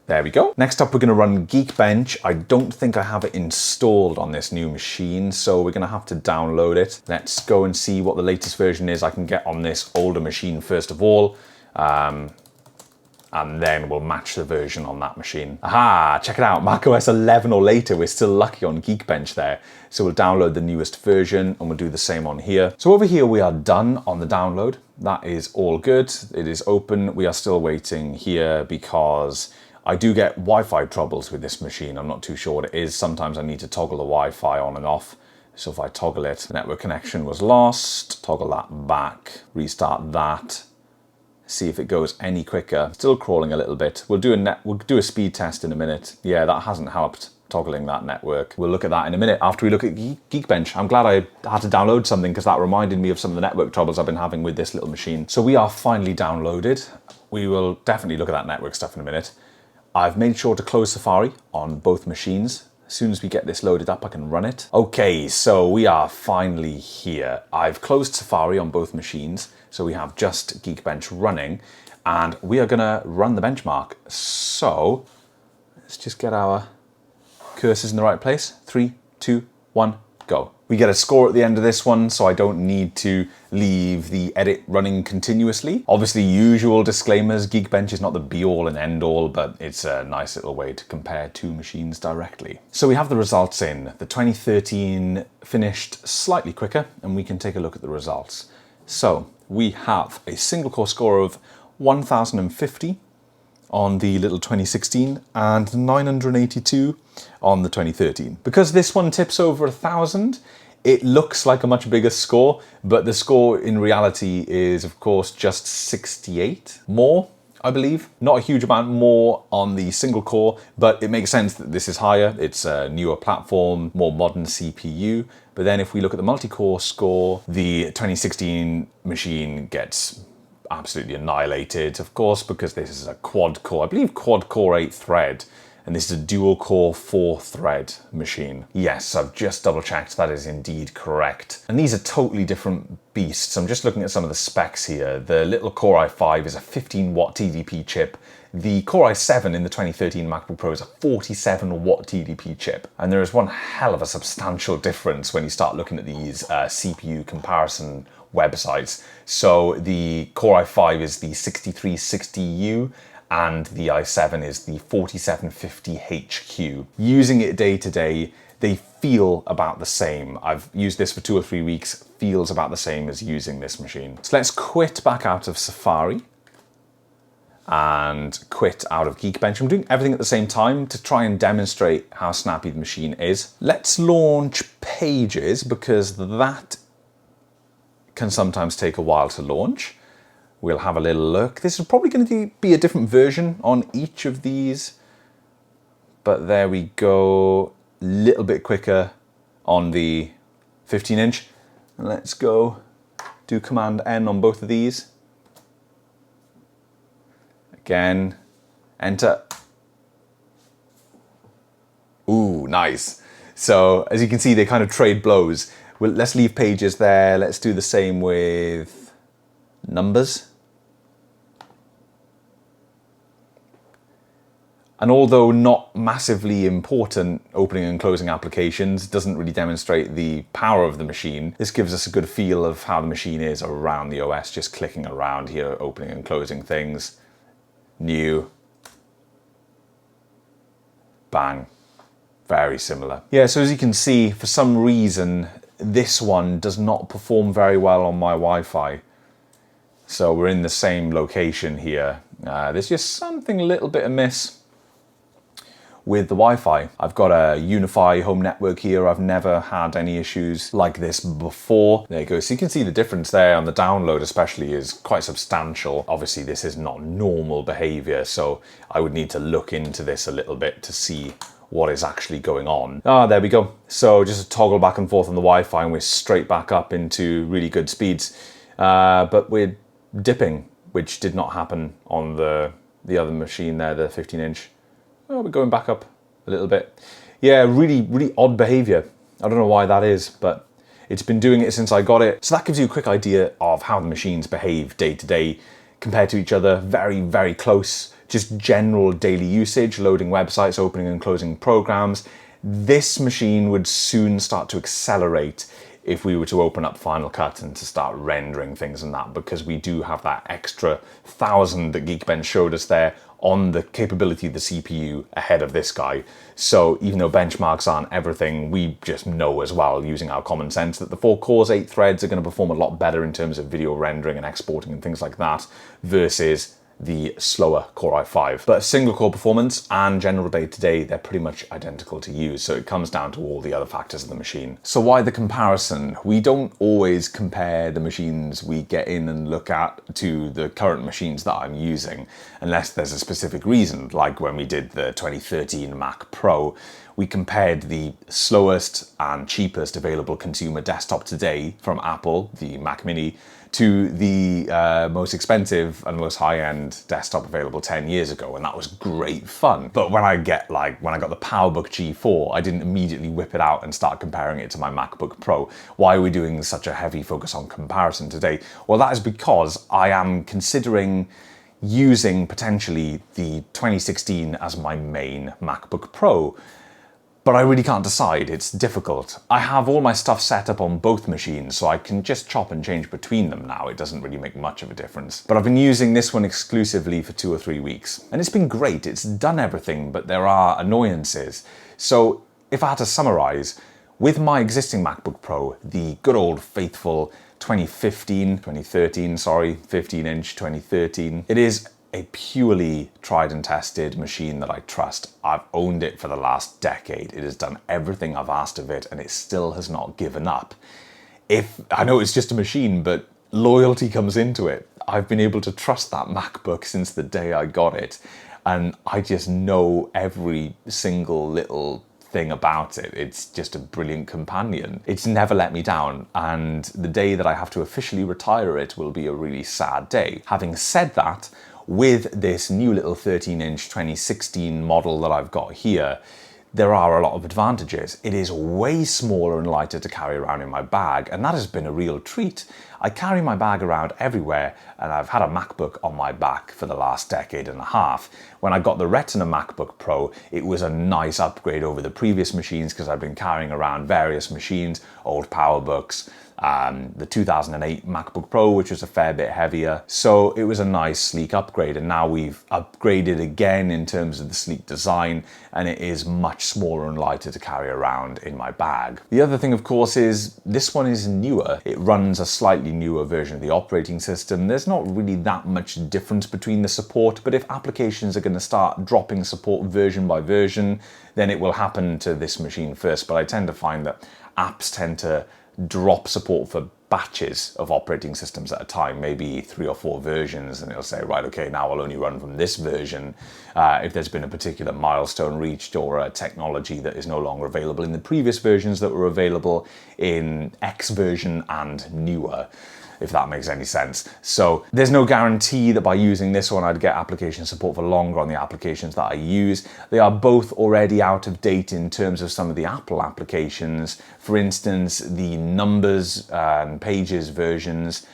There we go. Next up, we're gonna run Geekbench. I don't think I have it installed on this new machine, so we're gonna have to download it. Let's go and see what the latest version is I can get on this older machine first of all. And then we'll match the version on that machine. Aha, check it out, macOS 11 or later, we're still lucky on Geekbench there. So we'll download the newest version and we'll do the same on here. So over here we are done on the download. That is all good, it is open. We are still waiting here because I do get Wi-Fi troubles with this machine. I'm not too sure what it is. Sometimes I need to toggle the Wi-Fi on and off. So if I toggle it, the network connection was lost, toggle that back, restart that. See if it goes any quicker. Still crawling a little bit. We'll do a speed test in a minute. Yeah, that hasn't helped toggling that network. We'll look at that in a minute after we look at Geekbench. I'm glad I had to download something because that reminded me of some of the network troubles I've been having with this little machine. So we are finally downloaded. We will definitely look at that network stuff in a minute. I've made sure to close Safari on both machines. As soon as we get this loaded up, I can run it. Okay, so we are finally here. I've closed Safari on both machines. So we have just Geekbench running and we are gonna run the benchmark. So let's just get our cursors in the right place. 3, 2, 1, go. We get a score at the end of this one, so I don't need to leave the edit running continuously. Obviously, usual disclaimers, Geekbench is not the be-all and end-all, but it's a nice little way to compare two machines directly. So we have the results in. The 2013 finished slightly quicker, and we can take a look at the results. So we have a single core score of 1050 on the little 2016 and 982 on the 2013. Because this one tips over 1000, it looks like a much bigger score, but the score in reality is of course just 68 more, I believe. Not a huge amount more on the single core, but it makes sense that this is higher. It's a newer platform, more modern CPU. But then if we look at the multi-core score, the 2016 machine gets absolutely annihilated, of course, because this is a quad core, I believe quad core 8 thread, and this is a dual core 4 thread machine. Yes, I've just double checked, that is indeed correct. And these are totally different beasts. I'm just looking at some of the specs here. The little Core i5 is a 15 watt TDP chip. The Core i7 in the 2013 MacBook Pro is a 47 watt TDP chip. And there is one hell of a substantial difference when you start looking at these CPU comparison websites. So the Core i5 is the 6360U and the i7 is the 4750HQ. Using it day to day, they feel about the same. I've used this for 2 or 3 weeks, feels about the same as using this machine. So let's quit back out of Safari and quit out of Geekbench. I'm doing everything at the same time to try and demonstrate how snappy the machine is. Let's launch Pages, because that can sometimes take a while to launch. We'll have a little look. This is probably going to be a different version on each of these, but there we go. A little bit quicker on the 15-inch. Let's go do Command N on both of these. Again, enter. Ooh, nice. So as you can see, they kind of trade blows. Well, let's leave Pages there. Let's do the same with Numbers. And although not massively important, opening and closing applications doesn't really demonstrate the power of the machine. This gives us a good feel of how the machine is around the OS, just clicking around here, opening and closing things. New. Bang. Very similar. Yeah, so as you can see, for some reason, this one does not perform very well on my Wi-Fi. So we're in the same location here. There's just something a little bit amiss with the Wi-Fi. I've got a Unify home network here. I've never had any issues like this before. There you go. So you can see the difference there on the download especially is quite substantial. Obviously this is not normal behavior, so I would need to look into this a little bit to see what is actually going on. Ah, there we go. So just a toggle back and forth on the Wi-Fi and we're straight back up into really good speeds. But we're dipping, which did not happen on the other machine there, the 15-inch. Oh, we're going back up a little bit. Yeah, really odd behavior. I don't know why that is, but it's been doing it since I got it. So that gives you a quick idea of how the machines behave day to day compared to each other. Very close. Just general daily usage, loading websites, opening and closing programs. This machine would soon start to accelerate if we were to open up Final Cut and to start rendering things and that, because we do have that extra 1000 that Geekbench showed us there on the capability of the CPU ahead of this guy. So even though benchmarks aren't everything, we just know as well, using our common sense, that the 4 cores, 8 threads are going to perform a lot better in terms of video rendering and exporting and things like that versus the slower Core i5. But single core performance and general day-to-day, they're pretty much identical to use. So it comes down to all the other factors of the machine. So why the comparison? We don't always compare the machines we get in and look at to the current machines that I'm using, unless there's a specific reason, like when we did the 2013 Mac Pro. We compared the slowest and cheapest available consumer desktop today from Apple, the Mac Mini, to the most expensive and most high-end desktop available 10 years ago, and that was great fun. But when I got the PowerBook G4, I didn't immediately whip it out and start comparing it to my MacBook Pro. Why are we doing such a heavy focus on comparison today? Well, that is because I am considering using potentially the 2016 as my main MacBook Pro. but I really can't decide. It's difficult. I have all my stuff set up on both machines, so I can just chop and change between them now. It doesn't really make much of a difference. But I've been using this one exclusively for 2 or 3 weeks, and it's been great. It's done everything, but there are annoyances. So if I had to summarize, with my existing MacBook Pro, the good old faithful 15-inch 2013, it is a purely tried and tested machine that I trust. I've owned it for the last decade. It has done everything I've asked of it, and it still has not given up. I know it's just a machine, but loyalty comes into it. I've been able to trust that MacBook since the day I got it, and I just know every single little thing about it. It's just a brilliant companion. It's never let me down, and the day that I have to officially retire it will be a really sad day. Having said that, with this new little 13-inch 2016 model that I've got here, there are a lot of advantages. It is way smaller and lighter to carry around in my bag, and that has been a real treat. I carry my bag around everywhere, and I've had a MacBook on my back for the last decade and a half. When I got the Retina MacBook Pro, it was a nice upgrade over the previous machines because I've been carrying around various machines, old PowerBooks, the 2008 MacBook Pro, which was a fair bit heavier. So it was a nice sleek upgrade, and now we've upgraded again in terms of the sleek design, and it is much smaller and lighter to carry around in my bag. The other thing, of course, is this one is newer. It runs a slightly newer version of the operating system. There's not really that much difference between the support, but if applications are going to start dropping support version by version, then it will happen to this machine first. But I tend to find that apps tend to drop support for batches of operating systems at a time, maybe 3 or 4 versions, and it'll say, right, okay, now I'll only run from this version if there's been a particular milestone reached or a technology that is no longer available in the previous versions that were available in X version and newer, if that makes any sense. So there's no guarantee that by using this one I'd get application support for longer on the applications that I use. They are both already out of date in terms of some of the Apple applications. For instance, the Numbers and Pages versions,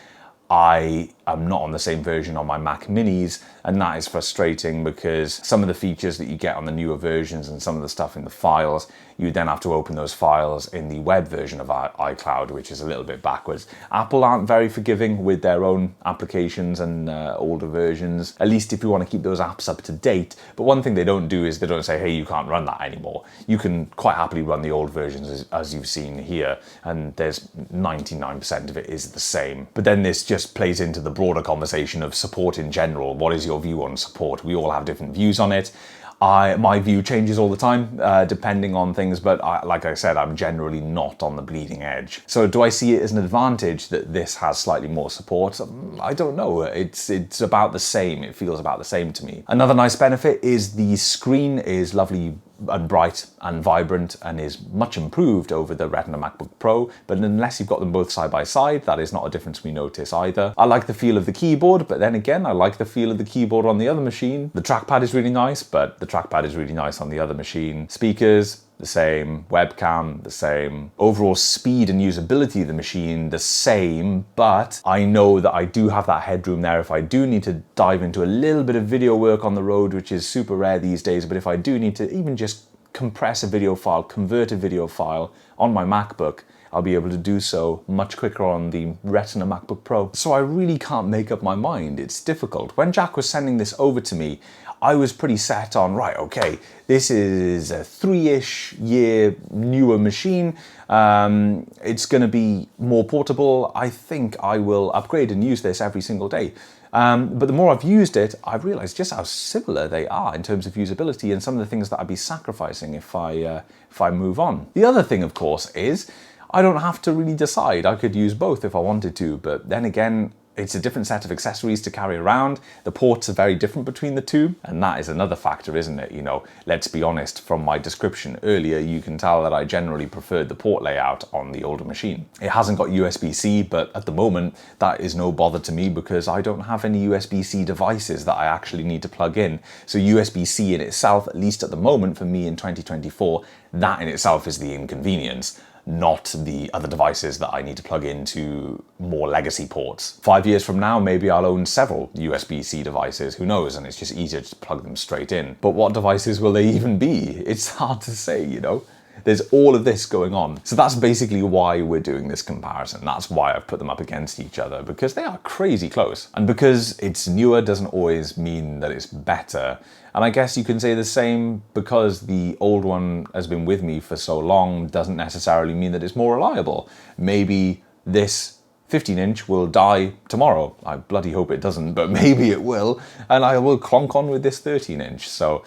I am not on the same version on my Mac Minis, and that is frustrating because some of the features that you get on the newer versions and some of the stuff in the files, you then have to open those files in the web version of iCloud, which is a little bit backwards. Apple aren't very forgiving with their own applications and older versions, at least if you want to keep those apps up to date. But one thing they don't do is they don't say, hey, you can't run that anymore. You can quite happily run the old versions as you've seen here, and there's 99% of it is the same. But then this just plays into the broader conversation of support in general. What is your view on support? We all have different views on it. My view changes all the time, depending on things, but like I said, I'm generally not on the bleeding edge. So do I see it as an advantage that this has slightly more support? I don't know. It's about the same. It feels about the same to me. Another nice benefit is the screen is lovely and bright and vibrant and is much improved over the Retina MacBook Pro, but unless you've got them both side by side, that is not a difference we notice either. I like the feel of the keyboard, but then again, I like the feel of the keyboard on the other machine. The trackpad is really nice, but the trackpad is really nice on the other machine. Speakers, the same. Webcam, the same. Overall speed and usability of the machine, the same, but I know that I do have that headroom there if I do need to dive into a little bit of video work on the road, which is super rare these days, but if I do need to even just compress a video file, convert a video file on my MacBook, I'll be able to do so much quicker on the Retina MacBook Pro. So I really can't make up my mind. It's difficult. When Jack was sending this over to me, I was pretty set on, right, okay, this is a 3-ish year newer machine. It's going to be more portable. I think I will upgrade and use this every single day. But the more I've used it, I've realized just how similar they are in terms of usability and some of the things that I'd be sacrificing if I move on. The other thing, of course, is I don't have to really decide. I could use both if I wanted to, but then again, it's a different set of accessories to carry around. The ports are very different between the two, and that is another factor, isn't it? You know, let's be honest, from my description earlier, you can tell that I generally preferred the port layout on the older machine. It hasn't got USB-C, but at the moment, that is no bother to me because I don't have any USB-C devices that I actually need to plug in. So USB-C in itself, at least at the moment for me in 2024, that in itself is the inconvenience, not the other devices that I need to plug into more legacy ports. 5 years from now, maybe I'll own several USB-C devices, who knows, and it's just easier to plug them straight in. But what devices will they even be? It's hard to say, you know. There's all of this going on. So that's basically why we're doing this comparison. That's why I've put them up against each other, because they are crazy close. And because it's newer doesn't always mean that it's better. And I guess you can say the same because the old one has been with me for so long doesn't necessarily mean that it's more reliable. Maybe this 15-inch will die tomorrow. I bloody hope it doesn't, but maybe it will. And I will clonk on with this 13-inch. So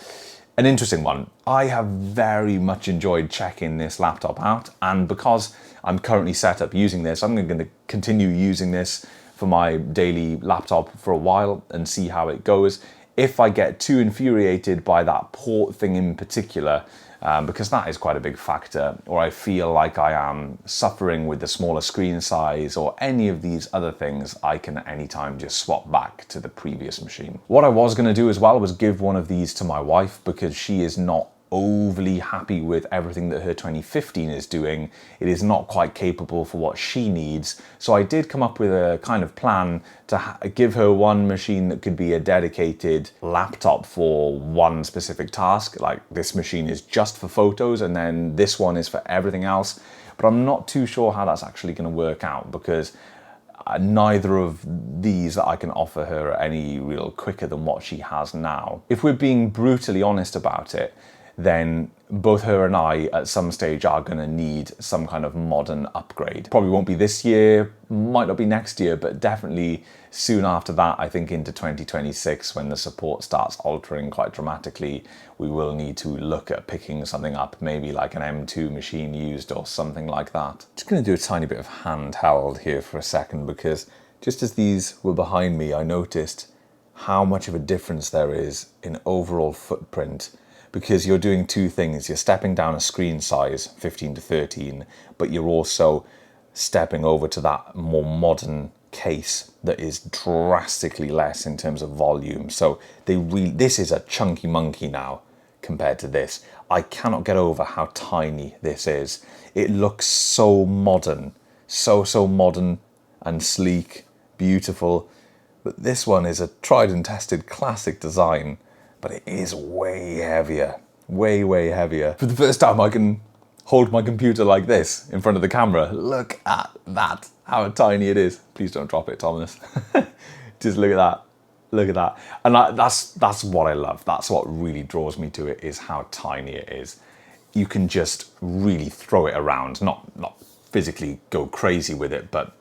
an interesting one. I have very much enjoyed checking this laptop out. And because I'm currently set up using this, I'm going to continue using this for my daily laptop for a while and see how it goes. If I get too infuriated by that port thing in particular, because that is quite a big factor, or I feel like I am suffering with the smaller screen size or any of these other things, I can at any time just swap back to the previous machine. What I was going to do as well was give one of these to my wife because she is not overly happy with everything that her 2015 is doing. It is not quite capable for what she needs. So I did come up with a kind of plan to give her one machine that could be a dedicated laptop for one specific task. Like this machine is just for photos and then this one is for everything else. But I'm not too sure how that's actually going to work out because neither of these that I can offer her are any real quicker than what she has now. If we're being brutally honest about it, then both her and I at some stage are going to need some kind of modern upgrade. Probably won't be this year, might not be next year, but definitely soon after that, I think into 2026 when the support starts altering quite dramatically, we will need to look at picking something up, maybe like an M2 machine used or something like that. Just going to do a tiny bit of handheld here for a second because just as these were behind me, I noticed how much of a difference there is in overall footprint because you're doing two things. You're stepping down a screen size, 15 to 13, but you're also stepping over to that more modern case that is drastically less in terms of volume. So this is a chunky monkey now compared to this. I cannot get over how tiny this is. It looks so modern, so modern and sleek, beautiful. But this one is a tried and tested classic design, but it is way heavier, way heavier. For the first time, I can hold my computer like this in front of the camera. Look at that, how tiny it is. Please don't drop it, Thomas. Just look at that, look at that. And that's what I love. That's what really draws me to it, is how tiny it is. You can just really throw it around, not physically go crazy with it, but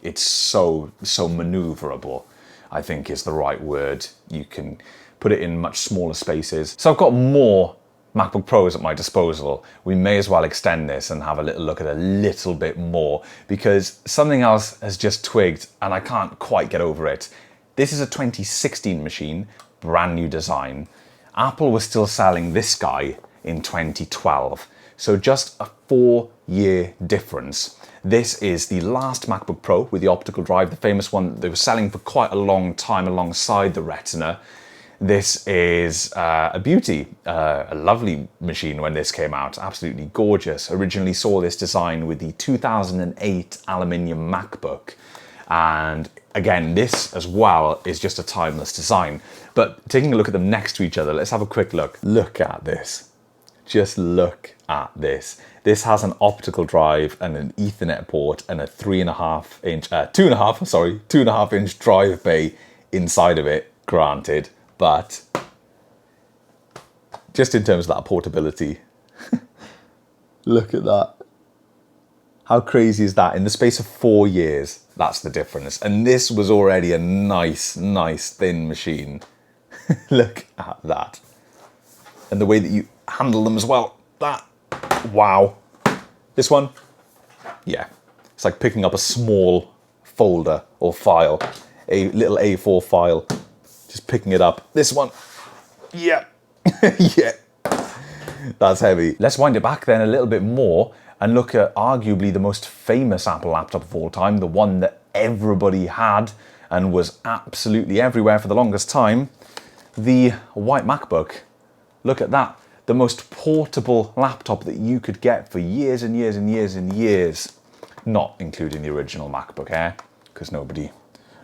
it's so maneuverable, I think is the right word. You can put it in much smaller spaces. So I've got more MacBook Pros at my disposal. We may as well extend this and have a little look at a little bit more because something else has just twigged and I can't quite get over it. This is a 2016 machine, brand new design. Apple was still selling this guy in 2012. So just a 4-year difference. This is the last MacBook Pro with the optical drive, the famous one that they were selling for quite a long time alongside the Retina. This is a beauty, a lovely machine when this came out, absolutely gorgeous. Originally saw this design with the 2008 aluminium MacBook. And again, this as well is just a timeless design. But taking a look at them next to each other, let's have a quick look. Look at this. Just look at this. This has an optical drive and an Ethernet port and a 2.5 inch drive bay inside of it, granted. But just in terms of that portability, look at that. How crazy is that? In the space of 4 years, that's the difference. And this was already a nice thin machine. Look at that. And the way that you handle them as well. That, wow. This one, yeah. It's like picking up a small folder or file, a little A4 file. Just picking it up. This one, yeah, yeah, that's heavy. Let's wind it back then a little bit more and look at arguably the most famous Apple laptop of all time, the one that everybody had and was absolutely everywhere for the longest time, the white MacBook. Look at that, the most portable laptop that you could get for years and years and years and years, not including the original MacBook Air, because nobody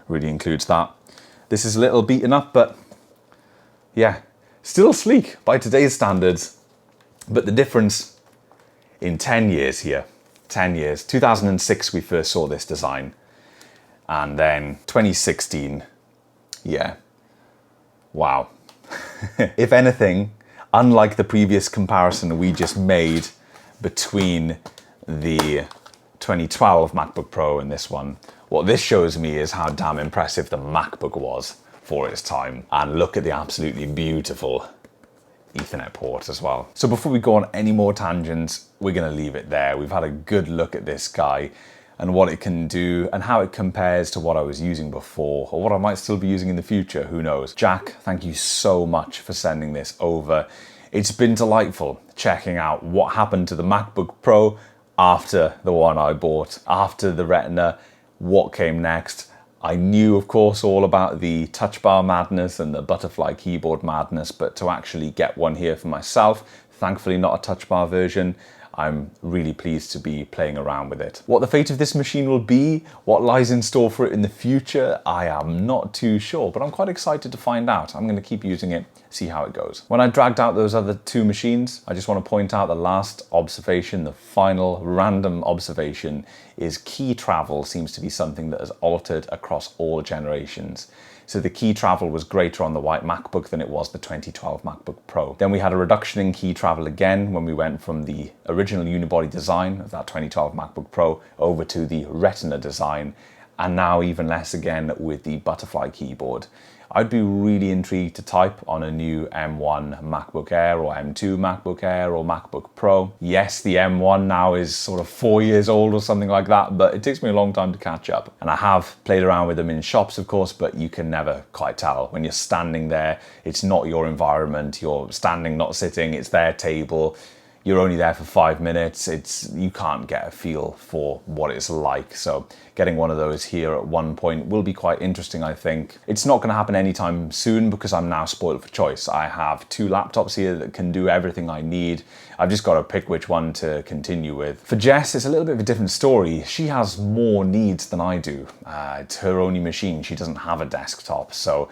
really includes that. This is a little beaten up, but yeah, still sleek by today's standards. But the difference in 10 years here, 10 years. 2006 we first saw this design, and then 2016, yeah, wow. If anything, unlike the previous comparison we just made between the 2012 MacBook Pro and this one, what this shows me is how damn impressive the MacBook was for its time. And look at the absolutely beautiful Ethernet port as well. So before we go on any more tangents, we're gonna leave it there. We've had a good look at this guy and what it can do and how it compares to what I was using before, or what I might still be using in the future, who knows. Jack, thank you so much for sending this over. It's been delightful checking out what happened to the MacBook Pro after the one I bought, after the Retina, what came next. I knew, of course, all about the touch bar madness and the butterfly keyboard madness, but to actually get one here for myself, thankfully not a touch bar version, I'm really pleased to be playing around with it. What the fate of this machine will be, what lies in store for it in the future, I am not too sure, but I'm quite excited to find out. I'm going to keep using it, see how it goes. When I dragged out those other two machines, I just want to point out the last observation, the final random observation, is key travel seems to be something that has altered across all generations. So the key travel was greater on the white MacBook than it was the 2012 MacBook Pro. Then we had a reduction in key travel again when we went from the original unibody design of that 2012 MacBook Pro over to the Retina design, and now even less again with the butterfly keyboard. I'd be really intrigued to type on a new M1 MacBook Air or M2 MacBook Air or MacBook Pro. Yes, the M1 now is sort of 4 years old or something like that, but it takes me a long time to catch up. And I have played around with them in shops, of course, but you can never quite tell. When you're standing there, it's not your environment. You're standing, not sitting. It's their table. You're only there for 5 minutes. You can't get a feel for what it's like. So getting one of those here at one point will be quite interesting, I think. It's not going to happen anytime soon because I'm now spoiled for choice. I have two laptops here that can do everything I need. I've just got to pick which one to continue with. For Jess, it's a little bit of a different story. She has more needs than I do. It's her only machine. She doesn't have a desktop, so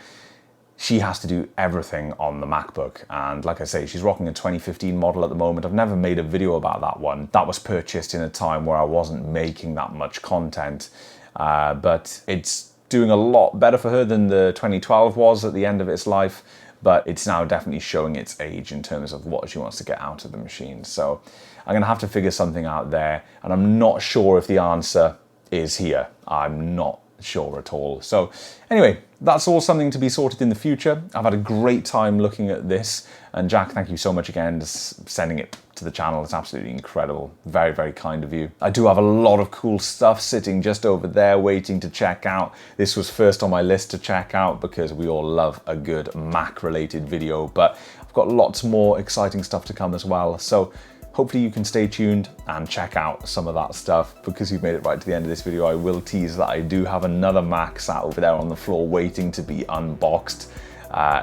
she has to do everything on the MacBook. And like I say, she's rocking a 2015 model at the moment. I've never made a video about that one. That was purchased in a time where I wasn't making that much content, but it's doing a lot better for her than the 2012 was at the end of its life, but it's now definitely showing its age in terms of what she wants to get out of the machine. So I'm gonna have to figure something out there, and I'm not sure if the answer is here. I'm not sure at all. So anyway, that's all something to be sorted in the future. I've had a great time looking at this, and Jack, thank you so much again for sending it to the channel. It's absolutely incredible. Very, very kind of you. I do have a lot of cool stuff sitting just over there waiting to check out. This was first on my list to check out because we all love a good Mac related video, but I've got lots more exciting stuff to come as well. So hopefully you can stay tuned and check out some of that stuff. Because you've made it right to the end of this video, I will tease that I do have another Mac sat over there on the floor waiting to be unboxed.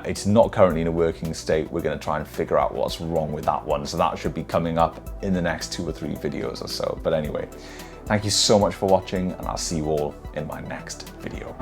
It's not currently in a working state. We're going to try and figure out what's wrong with that one. So that should be coming up in the next 2 or 3 videos or so. But anyway, thank you so much for watching, and I'll see you all in my next video.